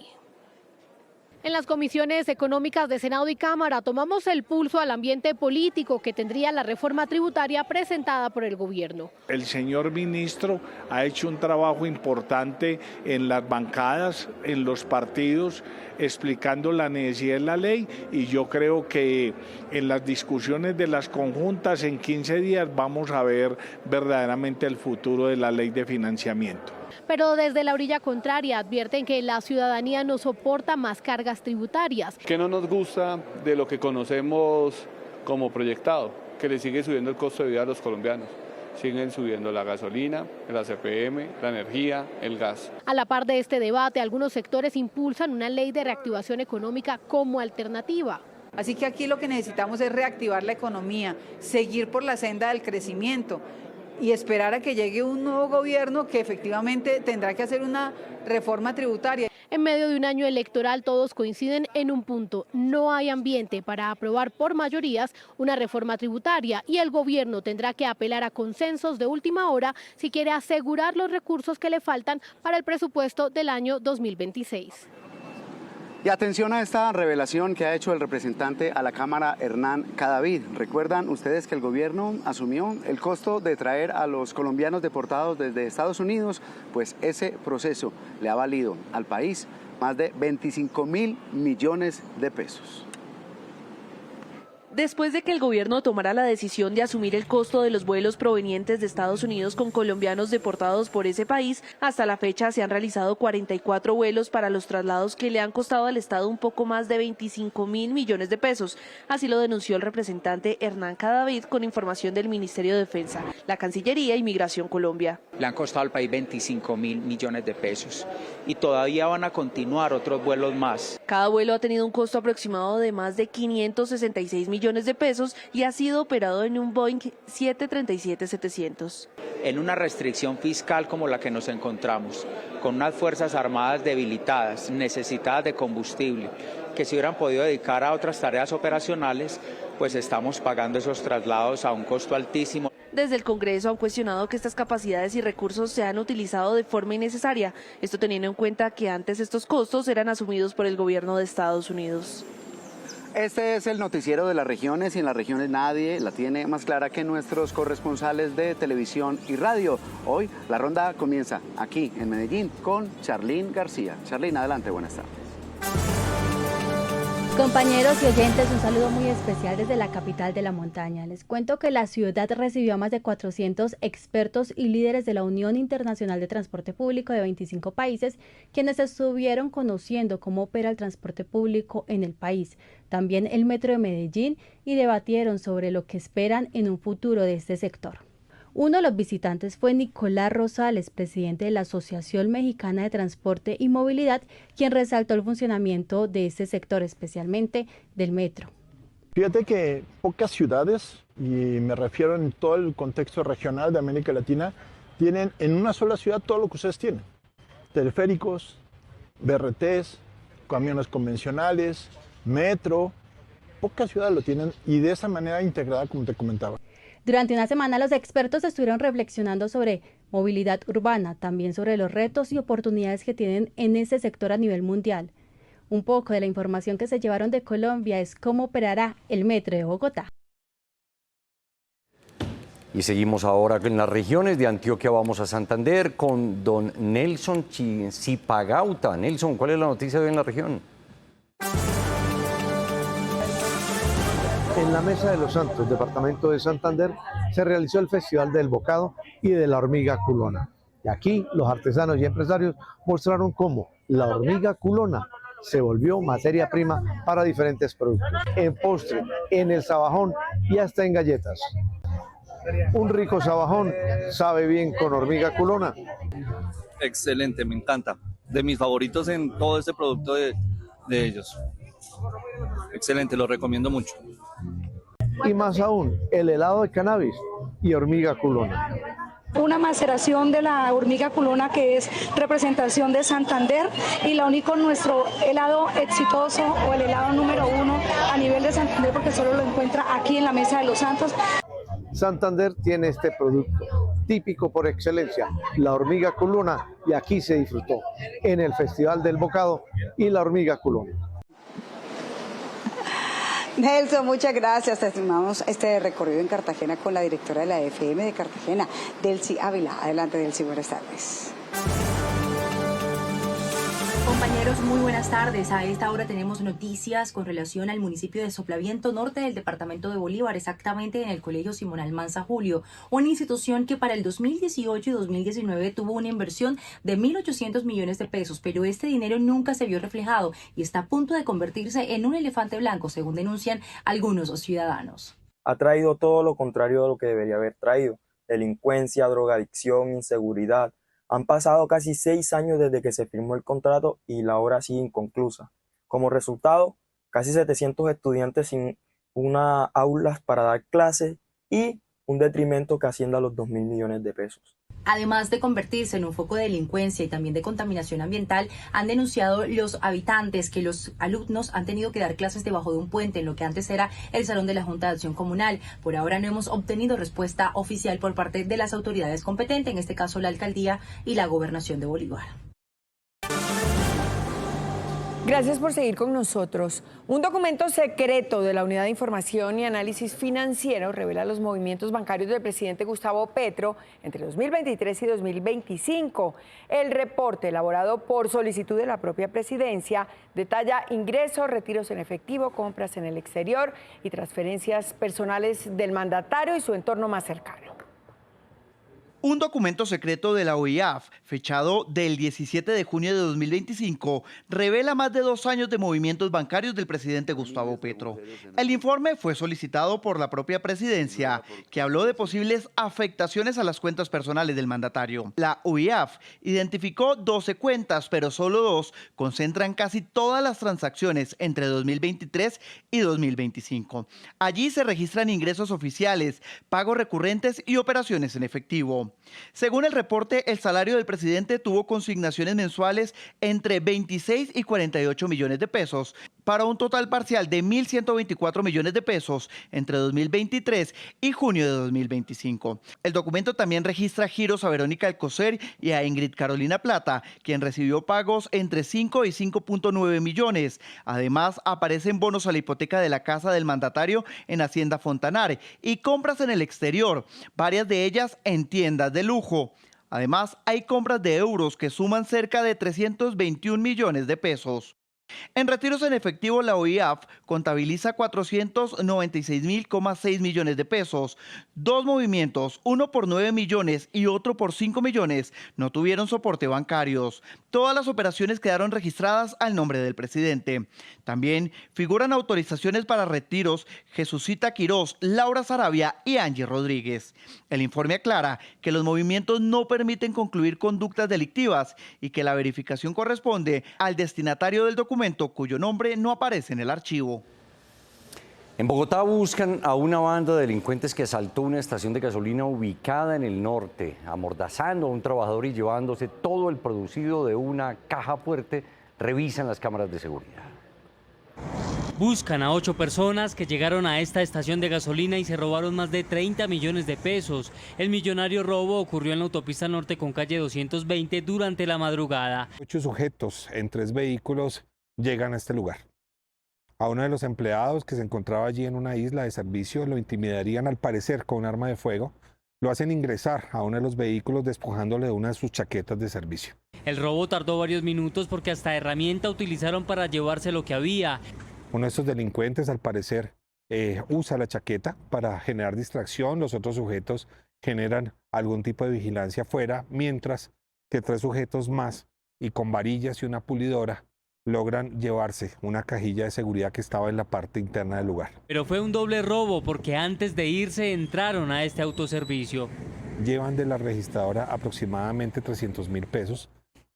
En las comisiones económicas de Senado y Cámara tomamos el pulso al ambiente político que tendría la reforma tributaria presentada por el gobierno. El señor ministro ha hecho un trabajo importante en las bancadas, en los partidos, explicando la necesidad de la ley, y yo creo que en las discusiones de las conjuntas en 15 días vamos a ver verdaderamente el futuro de la ley de financiamiento. Pero desde la orilla contraria advierten que la ciudadanía no soporta más cargas tributarias. ¿Qué no nos gusta de lo que conocemos como proyectado? Que le sigue subiendo el costo de vida a los colombianos. Siguen subiendo la gasolina, el ACPM, la energía, el gas. A la par de este debate, algunos sectores impulsan una ley de reactivación económica como alternativa. Así que aquí lo que necesitamos es reactivar la economía, seguir por la senda del crecimiento y esperar a que llegue un nuevo gobierno que efectivamente tendrá que hacer una reforma tributaria. En medio de un año electoral todos coinciden en un punto: no hay ambiente para aprobar por mayorías una reforma tributaria y el gobierno tendrá que apelar a consensos de última hora si quiere asegurar los recursos que le faltan para el presupuesto del año 2026. Y atención a esta revelación que ha hecho el representante a la Cámara, Hernán Cadavid. ¿Recuerdan ustedes que el gobierno asumió el costo de traer a los colombianos deportados desde Estados Unidos? Pues ese proceso le ha valido al país más de 25.000 millones de pesos. Después de que el gobierno tomara la decisión de asumir el costo de los vuelos provenientes de Estados Unidos con colombianos deportados por ese país, hasta la fecha se han realizado 44 vuelos para los traslados que le han costado al Estado un poco más de 25.000 millones de pesos. Así lo denunció el representante Hernán Cadavid con información del Ministerio de Defensa, la Cancillería y Migración Colombia. Le han costado al país 25.000 millones de pesos y todavía van a continuar otros vuelos más. Cada vuelo ha tenido un costo aproximado de más de 566 millones de pesos y ha sido operado en un Boeing 737-700. En una restricción fiscal como la que nos encontramos, con unas Fuerzas Armadas debilitadas, necesitadas de combustible, que se hubieran podido dedicar a otras tareas operacionales, pues estamos pagando esos traslados a un costo altísimo. Desde el Congreso han cuestionado que estas capacidades y recursos sean utilizados de forma innecesaria, esto teniendo en cuenta que antes estos costos eran asumidos por el gobierno de Estados Unidos. Este es el noticiero de las regiones y en las regiones nadie la tiene más clara que nuestros corresponsales de televisión y radio. Hoy la ronda comienza aquí en Medellín con Charlene García. Charlene, adelante, buenas tardes. Compañeros y oyentes, un saludo muy especial desde la capital de la montaña. Les cuento que la ciudad recibió a más de 400 expertos y líderes de la Unión Internacional de Transporte Público de 25 países, quienes estuvieron conociendo cómo opera el transporte público en el país, también el Metro de Medellín, y debatieron sobre lo que esperan en un futuro de este sector. Uno de los visitantes fue Nicolás Rosales, presidente de la Asociación Mexicana de Transporte y Movilidad, quien resaltó el funcionamiento de este sector, especialmente del metro. Fíjate que pocas ciudades, y me refiero en todo el contexto regional de América Latina, tienen en una sola ciudad todo lo que ustedes tienen. Teleféricos, BRTs, camiones convencionales, metro. Pocas ciudades lo tienen y de esa manera integrada, como te comentaba. Durante una semana los expertos estuvieron reflexionando sobre movilidad urbana, también sobre los retos y oportunidades que tienen en ese sector a nivel mundial. Un poco de la información que se llevaron de Colombia es cómo operará el metro de Bogotá. Y seguimos ahora en las regiones de Antioquia, vamos a Santander con don Nelson Zipagauta. Nelson, ¿cuál es la noticia de hoy en la región? En la Mesa de los Santos, departamento de Santander, se realizó el Festival del Bocado y de la Hormiga Culona. Y aquí los artesanos y empresarios mostraron cómo la hormiga culona se volvió materia prima para diferentes productos, en postre, en el sabajón y hasta en galletas. Un rico sabajón sabe bien con hormiga culona. Excelente, me encanta. De mis favoritos en todo este producto de ellos. Excelente, lo recomiendo mucho. Y más aún, el helado de cannabis y hormiga culona. Una maceración de la hormiga culona que es representación de Santander y la uní con nuestro helado exitoso o el helado número 1 a nivel de Santander porque solo lo encuentra aquí en la Mesa de los Santos. Santander tiene este producto típico por excelencia, la hormiga culona, y aquí se disfrutó en el Festival del Bocado y la hormiga culona. Nelson, muchas gracias. Terminamos este recorrido en Cartagena con la directora de la FM de Cartagena, Delcy Ávila. Adelante, Delcy, buenas tardes. Compañeros, muy buenas tardes. A esta hora tenemos noticias con relación al municipio de Soplaviento Norte del departamento de Bolívar, exactamente en el Colegio Simón Almanza Julio, una institución que para el 2018 y 2019 tuvo una inversión de 1.800 millones de pesos, pero este dinero nunca se vio reflejado y está a punto de convertirse en un elefante blanco, según denuncian algunos ciudadanos. Ha traído todo lo contrario de lo que debería haber traído: delincuencia, drogadicción, inseguridad. Han pasado casi 6 años desde que se firmó el contrato y la obra sigue inconclusa. Como resultado, casi 700 estudiantes sin unas aulas para dar clases y un detrimento que asciende a los 2.000 millones de pesos. Además de convertirse en un foco de delincuencia y también de contaminación ambiental, han denunciado los habitantes que los alumnos han tenido que dar clases debajo de un puente en lo que antes era el Salón de la Junta de Acción Comunal. Por ahora no hemos obtenido respuesta oficial por parte de las autoridades competentes, en este caso la Alcaldía y la Gobernación de Bolívar. Gracias por seguir con nosotros. Un documento secreto de la Unidad de Información y Análisis Financiero revela los movimientos bancarios del presidente Gustavo Petro entre 2023 y 2025. El reporte, elaborado por solicitud de la propia presidencia, detalla ingresos, retiros en efectivo, compras en el exterior y transferencias personales del mandatario y su entorno más cercano. Un documento secreto de la OIAF, fechado del 17 de junio de 2025, revela más de 2 años de movimientos bancarios del presidente Gustavo Petro. El informe fue solicitado por la propia presidencia, que habló de posibles afectaciones a las cuentas personales del mandatario. La OIAF identificó 12 cuentas, pero solo 2 concentran casi todas las transacciones entre 2023 y 2025. Allí se registran ingresos oficiales, pagos recurrentes y operaciones en efectivo. Según el reporte, el salario del presidente tuvo consignaciones mensuales entre 26 y 48 millones de pesos, para un total parcial de 1.124 millones de pesos entre 2023 y junio de 2025. El documento también registra giros a Verónica Alcocer y a Ingrid Carolina Plata, quien recibió pagos entre 5 y 5.9 millones. Además, aparecen bonos a la hipoteca de la casa del mandatario en Hacienda Fontanar y compras en el exterior, varias de ellas en tiendas de lujo. Además, hay compras de euros que suman cerca de 321 millones de pesos. En retiros en efectivo, la OIAF contabiliza 496.6 millones de pesos. 2 movimientos, uno por 9 millones y otro por 5 millones, no tuvieron soporte bancarios. Todas las operaciones quedaron registradas al nombre del presidente. También figuran autorizaciones para retiros Jesucita Quirós, Laura Sarabia y Angie Rodríguez. El informe aclara que los movimientos no permiten concluir conductas delictivas y que la verificación corresponde al destinatario del documento cuyo nombre no aparece en el archivo. En Bogotá buscan a una banda de delincuentes que asaltó una estación de gasolina ubicada en el norte, amordazando a un trabajador y llevándose todo el producido de una caja fuerte. Revisan las cámaras de seguridad. Buscan a 8 personas que llegaron a esta estación de gasolina y se robaron más de 30 millones de pesos. El millonario robo ocurrió en la autopista norte con calle 220 durante la madrugada. 8 sujetos en 3 vehículos llegan a este lugar. A uno de los empleados que se encontraba allí en una isla de servicio lo intimidarían al parecer con un arma de fuego. Lo hacen ingresar a uno de los vehículos despojándole de una de sus chaquetas de servicio. El robo tardó varios minutos porque hasta herramienta utilizaron para llevarse lo que había. Uno de estos delincuentes al parecer usa la chaqueta para generar distracción. Los otros sujetos generan algún tipo de vigilancia afuera, mientras que 3 sujetos más y con varillas y una pulidora logran llevarse una cajilla de seguridad que estaba en la parte interna del lugar. Pero fue un doble robo porque antes de irse entraron a este autoservicio. Llevan de la registradora aproximadamente 300.000 pesos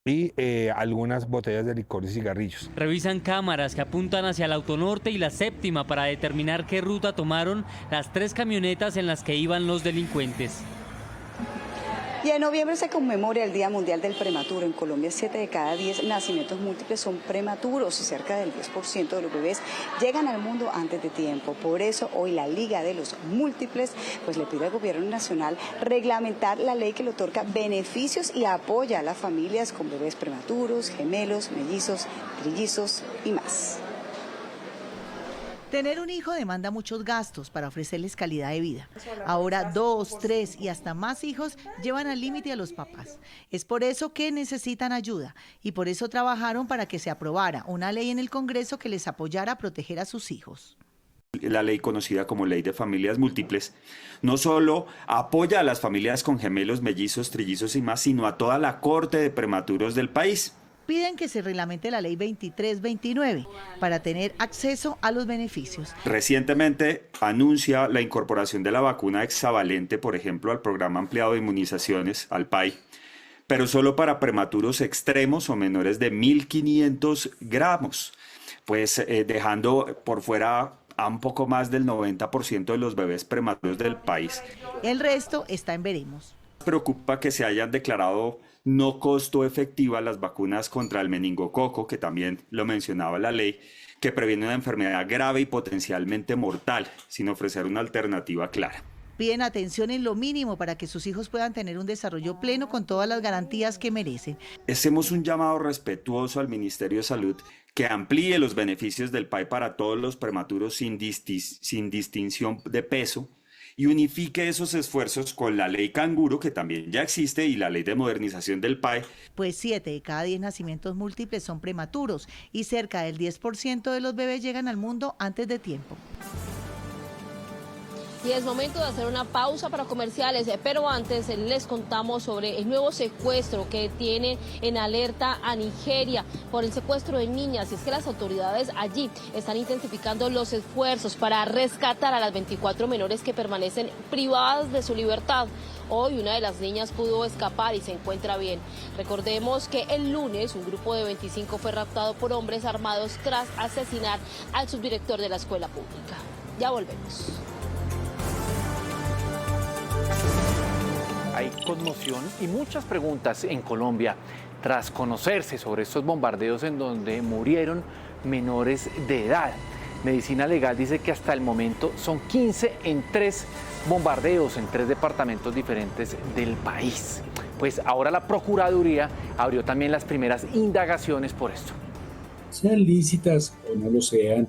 y algunas botellas de licor y cigarrillos. Revisan cámaras que apuntan hacia el Autonorte y la Séptima para determinar qué ruta tomaron las 3 camionetas en las que iban los delincuentes. Y en noviembre se conmemora el Día Mundial del Prematuro. En Colombia, 7 de cada 10 nacimientos múltiples son prematuros y cerca del 10% de los bebés llegan al mundo antes de tiempo. Por eso, hoy la Liga de los Múltiples pues le pide al gobierno nacional reglamentar la ley que le otorga beneficios y apoya a las familias con bebés prematuros, gemelos, mellizos, trillizos y más. Tener un hijo demanda muchos gastos para ofrecerles calidad de vida. Ahora 2, 3 y hasta más hijos llevan al límite a los papás. Es por eso que necesitan ayuda y por eso trabajaron para que se aprobara una ley en el Congreso que les apoyara a proteger a sus hijos. La ley conocida como Ley de Familias Múltiples no solo apoya a las familias con gemelos, mellizos, trillizos y más, sino a toda la corte de prematuros del país. Piden que se reglamente la ley 2329 para tener acceso a los beneficios. Recientemente anuncia la incorporación de la vacuna hexavalente, por ejemplo, al programa ampliado de inmunizaciones, al PAI, pero solo para prematuros extremos o menores de 1.500 gramos, pues dejando por fuera a un poco más del 90% de los bebés prematuros del país. El resto está en veremos. Preocupa que se hayan declarado no costo efectiva las vacunas contra el meningococo, que también lo mencionaba la ley, que previene una enfermedad grave y potencialmente mortal, sin ofrecer una alternativa clara. Piden atención en lo mínimo para que sus hijos puedan tener un desarrollo pleno con todas las garantías que merecen. Hacemos un llamado respetuoso al Ministerio de Salud que amplíe los beneficios del PAI para todos los prematuros sin distinción de peso, y unifique esos esfuerzos con la ley Canguro, que también ya existe, y la ley de modernización del PAE. Pues 7 de cada 10 nacimientos múltiples son prematuros y cerca del 10% de los bebés llegan al mundo antes de tiempo. Y es momento de hacer una pausa para comerciales, pero antes les contamos sobre el nuevo secuestro que tiene en alerta a Nigeria por el secuestro de niñas. Y es que las autoridades allí están intensificando los esfuerzos para rescatar a las 24 menores que permanecen privadas de su libertad. Hoy una de las niñas pudo escapar y se encuentra bien. Recordemos que el lunes un grupo de 25 fue raptado por hombres armados tras asesinar al subdirector de la escuela pública. Ya volvemos. Hay conmoción y muchas preguntas en Colombia tras conocerse sobre estos bombardeos en donde murieron menores de edad. Medicina Legal dice que hasta el momento son 15 en 3 bombardeos en 3 departamentos diferentes del país. Pues ahora la Procuraduría abrió también las primeras indagaciones por esto. Sean lícitas o no lo sean,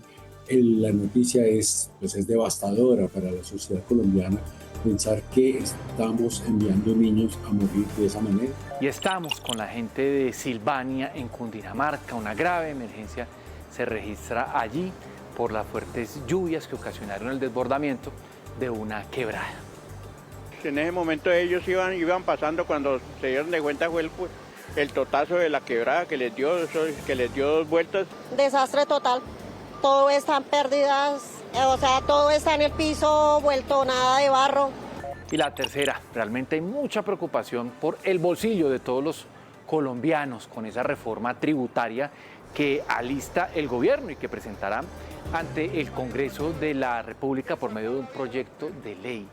la noticia es devastadora para la sociedad colombiana. Pensar que estamos enviando niños a morir de esa manera. Y estamos con la gente de Silvania en Cundinamarca. Una grave emergencia se registra allí por las fuertes lluvias que ocasionaron el desbordamiento de una quebrada. En ese momento ellos iban pasando, cuando se dieron de cuenta fue el totazo de la quebrada que les dio 2 vueltas. Desastre total, todo está en pérdidas. O sea, todo está en el piso, vuelto nada de barro. Y la tercera, realmente hay mucha preocupación por el bolsillo de todos los colombianos con esa reforma tributaria que alista el gobierno y que presentará ante el Congreso de la República por medio de un proyecto de ley.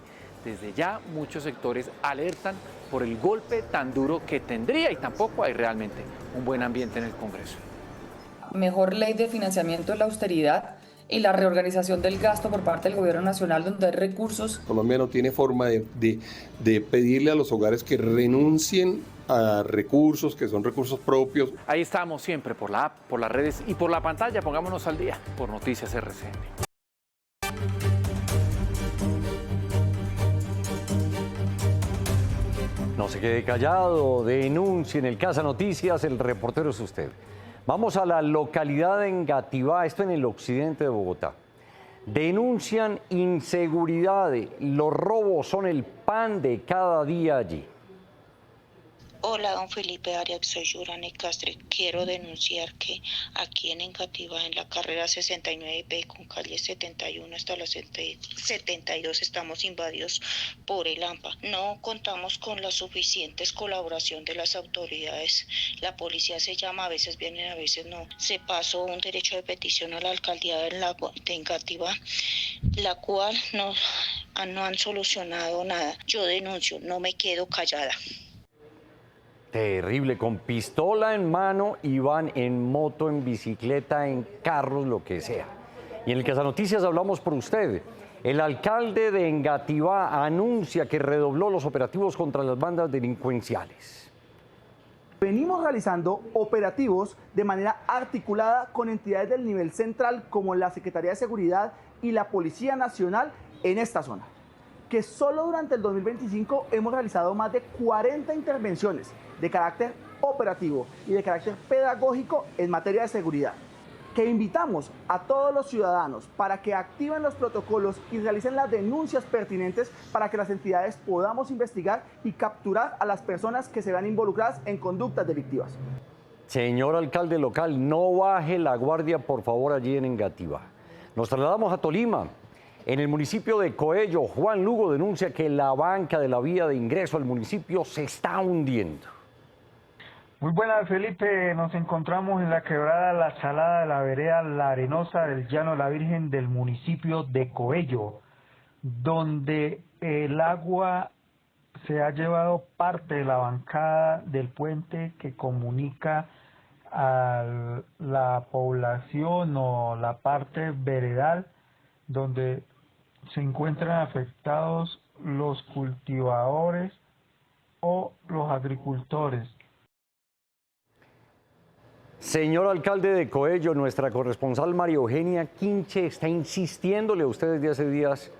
Desde ya muchos sectores alertan por el golpe tan duro que tendría y tampoco hay realmente un buen ambiente en el Congreso. Mejor ley de financiamiento de la austeridad y la reorganización del gasto por parte del gobierno nacional donde hay recursos. Colombia no tiene forma de pedirle a los hogares que renuncien a recursos que son recursos propios. Ahí estamos siempre por la app, por las redes y por la pantalla. Pongámonos al día por Noticias RCN. No se quede callado, denuncie en el Casa Noticias, el reportero es usted. Vamos a la localidad de Engativá, esto en el occidente de Bogotá. Denuncian inseguridad, los robos son el pan de cada día allí. Hola, don Felipe Arias, soy Yurane Castre. Quiero denunciar que aquí en Engativá, en la carrera 69B con calle 71 hasta la 72, estamos invadidos por el AMPA. No contamos con la suficiente colaboración de las autoridades. La policía se llama, a veces vienen, a veces no. Se pasó un derecho de petición a la alcaldía de Engativá, la cual no han solucionado nada. Yo denuncio, no me quedo callada. Terrible, con pistola en mano y van en moto, en bicicleta, en carros, lo que sea. Y en el Casa Noticias hablamos por usted. El alcalde de Engativá anuncia que redobló los operativos contra las bandas delincuenciales. Venimos realizando operativos de manera articulada con entidades del nivel central como la Secretaría de Seguridad y la Policía Nacional en esta zona. Que solo durante el 2025 hemos realizado más de 40 intervenciones de carácter operativo y de carácter pedagógico en materia de seguridad, que invitamos a todos los ciudadanos para que activen los protocolos y realicen las denuncias pertinentes para que las entidades podamos investigar y capturar a las personas que se vean involucradas en conductas delictivas. Señor alcalde local, no baje la guardia, por favor, allí en Engativá. Nos trasladamos a Tolima. En el municipio de Coello, Juan Lugo denuncia que la banca de la vía de ingreso al municipio se está hundiendo. Muy buenas, Felipe. Nos encontramos en la quebrada La Salada de la vereda La Arenosa del Llano de la Virgen del municipio de Coello, donde el agua se ha llevado parte de la bancada del puente que comunica a la población o la parte veredal donde se encuentran afectados los cultivadores o los agricultores. Señor alcalde de Coello, nuestra corresponsal María Eugenia Quinche está insistiéndole a ustedes de hace días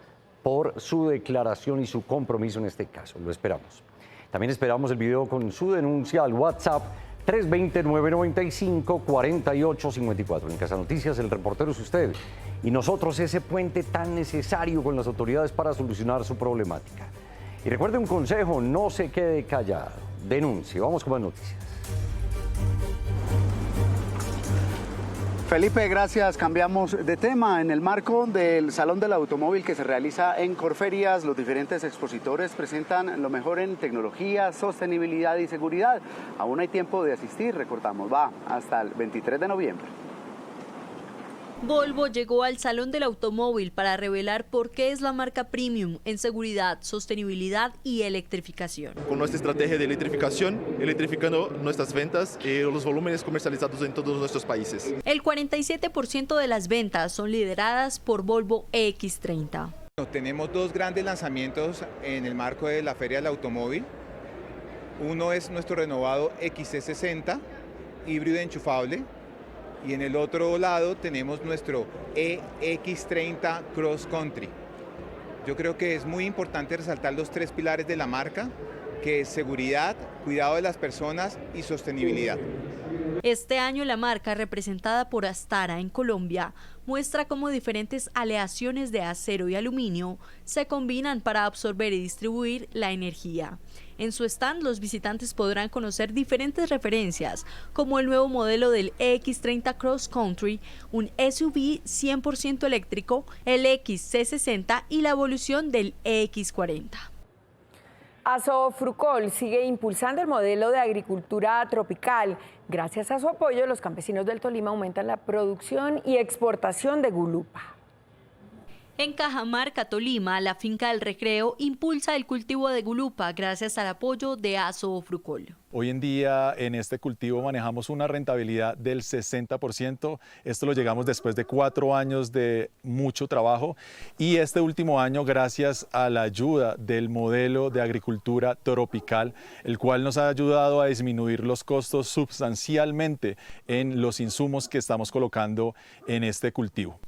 por su declaración y su compromiso en este caso. Lo esperamos. También esperamos el video con su denuncia al WhatsApp 320-995-4854. En Casa Noticias, el reportero es usted. Y nosotros ese puente tan necesario con las autoridades para solucionar su problemática. Y recuerde un consejo, no se quede callado. Denuncie. Vamos con más noticias. Felipe, gracias. Cambiamos de tema. En el marco del Salón del Automóvil que se realiza en Corferias, los diferentes expositores presentan lo mejor en tecnología, sostenibilidad y seguridad. Aún hay tiempo de asistir, recordamos, va hasta el 23 de noviembre. Volvo llegó al Salón del Automóvil para revelar por qué es la marca premium en seguridad, sostenibilidad y electrificación. Con nuestra estrategia de electrificación, electrificando nuestras ventas y los volúmenes comercializados en todos nuestros países. El 47% de las ventas son lideradas por Volvo EX30. Tenemos dos grandes lanzamientos en el marco de la Feria del Automóvil. Uno es nuestro renovado XC60, híbrido enchufable. Y en el otro lado tenemos nuestro EX30 Cross Country. Yo creo que es muy importante resaltar los tres pilares de la marca, que es seguridad, cuidado de las personas y sostenibilidad. Este año la marca, representada por Astara en Colombia, muestra cómo diferentes aleaciones de acero y aluminio se combinan para absorber y distribuir la energía. En su stand, los visitantes podrán conocer diferentes referencias, como el nuevo modelo del EX30 Cross Country, un SUV 100% eléctrico, el XC60 y la evolución del EX40. Azofrucol sigue impulsando el modelo de agricultura tropical. Gracias a su apoyo, los campesinos del Tolima aumentan la producción y exportación de gulupa. En Cajamarca, Tolima, la finca del Recreo impulsa el cultivo de gulupa gracias al apoyo de Azofrucol. Hoy en día en este cultivo manejamos una rentabilidad del 60%. Esto lo llegamos después de 4 años de mucho trabajo y este último año gracias a la ayuda del modelo de agricultura tropical, el cual nos ha ayudado a disminuir los costos sustancialmente en los insumos que estamos colocando en este cultivo.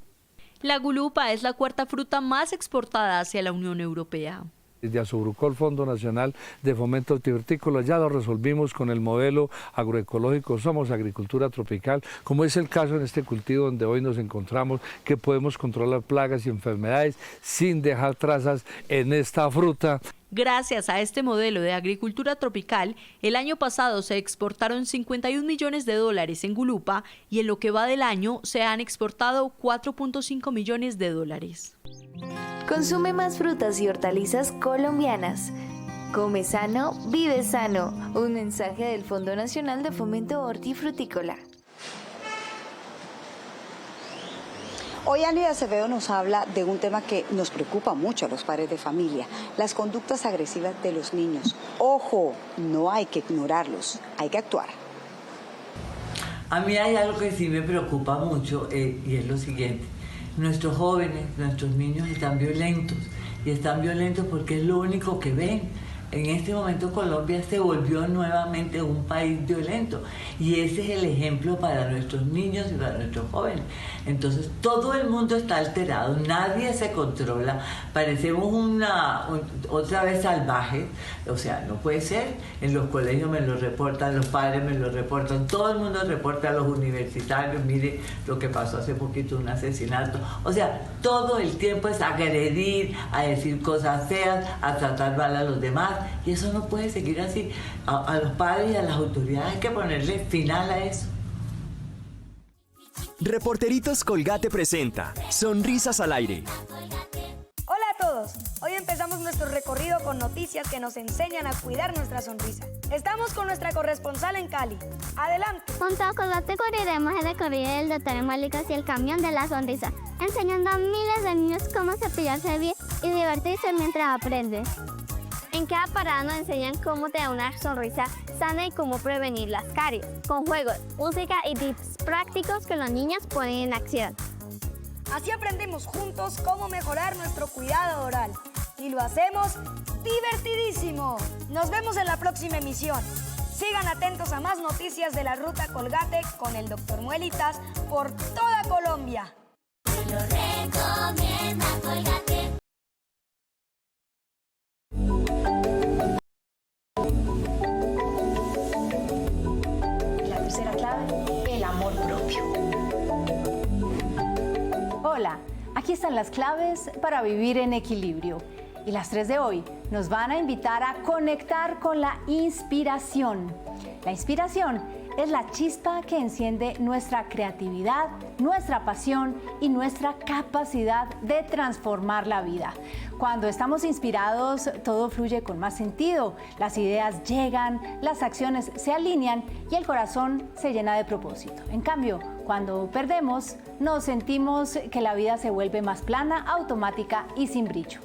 La gulupa es la cuarta fruta más exportada hacia la Unión Europea. Desde Azofrucol, Fondo Nacional de Fomento Hortícola, ya lo resolvimos con el modelo agroecológico Somos Agricultura Tropical, como es el caso en este cultivo donde hoy nos encontramos, que podemos controlar plagas y enfermedades sin dejar trazas en esta fruta. Gracias a este modelo de agricultura tropical, el año pasado se exportaron 51 millones de dólares en gulupa y en lo que va del año se han exportado 4.5 millones de dólares. Consume más frutas y hortalizas colombianas. Come sano, vive sano. Un mensaje del Fondo Nacional de Fomento Hortifrutícola. Hoy Andy Acevedo nos habla de un tema que nos preocupa mucho a los padres de familia, las conductas agresivas de los niños. Ojo, no hay que ignorarlos, hay que actuar. A mí hay algo que sí me preocupa mucho y es lo siguiente. Nuestros jóvenes, nuestros niños están violentos y están violentos porque es lo único que ven. En este momento Colombia se volvió nuevamente un país violento y ese es el ejemplo para nuestros niños y para nuestros jóvenes. Entonces todo el mundo está alterado, nadie se controla, parecemos otra vez salvajes, o sea, no puede ser. En los colegios me lo reportan, los padres me lo reportan, todo el mundo reporta a los universitarios, mire lo que pasó hace poquito, un asesinato. O sea, todo el tiempo es agredir, a decir cosas feas, a tratar mal a los demás. Y eso no puede seguir así. A los padres y a las autoridades hay que ponerle final a eso. Reporteritos Colgate presenta Sonrisas al Aire. Hola a todos. Hoy empezamos nuestro recorrido con noticias que nos enseñan a cuidar nuestra sonrisa. Estamos con nuestra corresponsal en Cali. Adelante. Junto a Colgate cubriremos el recorrido del Dr. Emalicos y el camión de la sonrisa, enseñando a miles de niños cómo cepillarse bien y divertirse mientras aprenden. En cada parada nos enseñan cómo tener una sonrisa sana y cómo prevenir las caries, con juegos, música y tips prácticos que los niños ponen en acción. Así aprendemos juntos cómo mejorar nuestro cuidado oral. Y lo hacemos divertidísimo. Nos vemos en la próxima emisión. Sigan atentos a más noticias de la Ruta Colgate con el Dr. Muelitas por toda Colombia. Te lo recomienda Colgate. La tercera clave, el amor propio. Hola, aquí están las claves para vivir en equilibrio. Y las 3 de hoy nos van a invitar a conectar con la inspiración. La inspiración es la chispa que enciende nuestra creatividad, nuestra pasión y nuestra capacidad de transformar la vida. Cuando estamos inspirados, todo fluye con más sentido, las ideas llegan, las acciones se alinean y el corazón se llena de propósito. En cambio, cuando perdemos, nos sentimos que la vida se vuelve más plana, automática y sin brillo.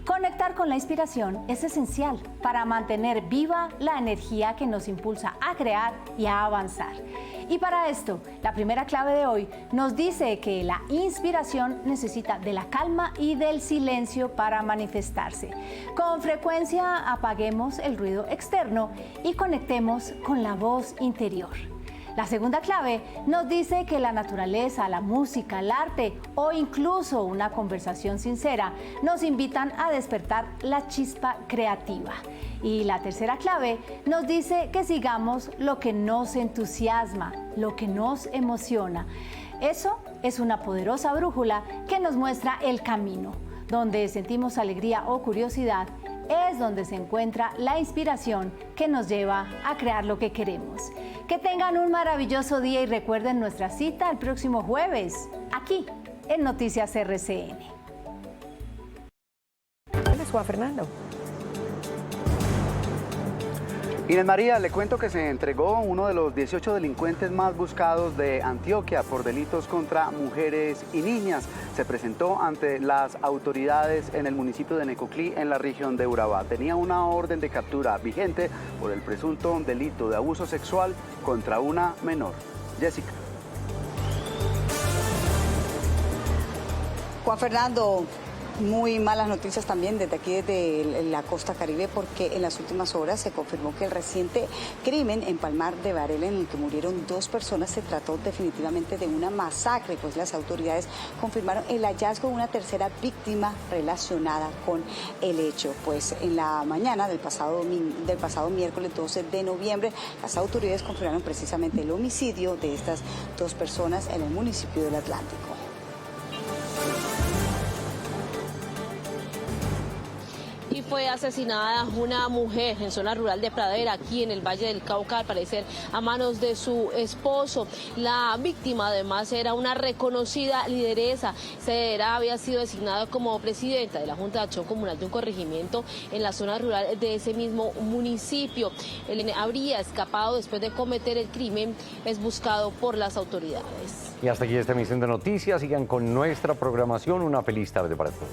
Conectar con la inspiración es esencial para mantener viva la energía que nos impulsa a crear y a avanzar. Y para esto, la primera clave de hoy nos dice que la inspiración necesita de la calma y del silencio para manifestarse. Con frecuencia apaguemos el ruido externo y conectemos con la voz interior. La segunda clave nos dice que la naturaleza, la música, el arte o incluso una conversación sincera nos invitan a despertar la chispa creativa. Y la tercera clave nos dice que sigamos lo que nos entusiasma, lo que nos emociona. Eso es una poderosa brújula que nos muestra el camino. Donde sentimos alegría o curiosidad, es donde se encuentra la inspiración que nos lleva a crear lo que queremos. Que tengan un maravilloso día y recuerden nuestra cita el próximo jueves, aquí en Noticias RCN. ¿Dónde es Juan Fernando? Inés María, le cuento que se entregó uno de los 18 delincuentes más buscados de Antioquia por delitos contra mujeres y niñas. Se presentó ante las autoridades en el municipio de Necoclí, en la región de Urabá. Tenía una orden de captura vigente por el presunto delito de abuso sexual contra una menor. Jessica. Juan Fernando, muy malas noticias también desde aquí, desde la costa Caribe, porque en las últimas horas se confirmó que el reciente crimen en Palmar de Varela, en el que murieron 2 personas, se trató definitivamente de una masacre, pues las autoridades confirmaron el hallazgo de una tercera víctima relacionada con el hecho. Pues en la mañana del pasado miércoles 12 de noviembre, las autoridades confirmaron precisamente el homicidio de estas 2 personas en el municipio del Atlántico. Y fue asesinada una mujer en zona rural de Pradera, aquí en el Valle del Cauca, al parecer a manos de su esposo. La víctima además era una reconocida lideresa, había sido designada como presidenta de la Junta de Acción Comunal de un corregimiento en la zona rural de ese mismo municipio. Él habría escapado después de cometer el crimen, es buscado por las autoridades. Y hasta aquí esta emisión de noticias. Sigan con nuestra programación. Una feliz tarde para todos.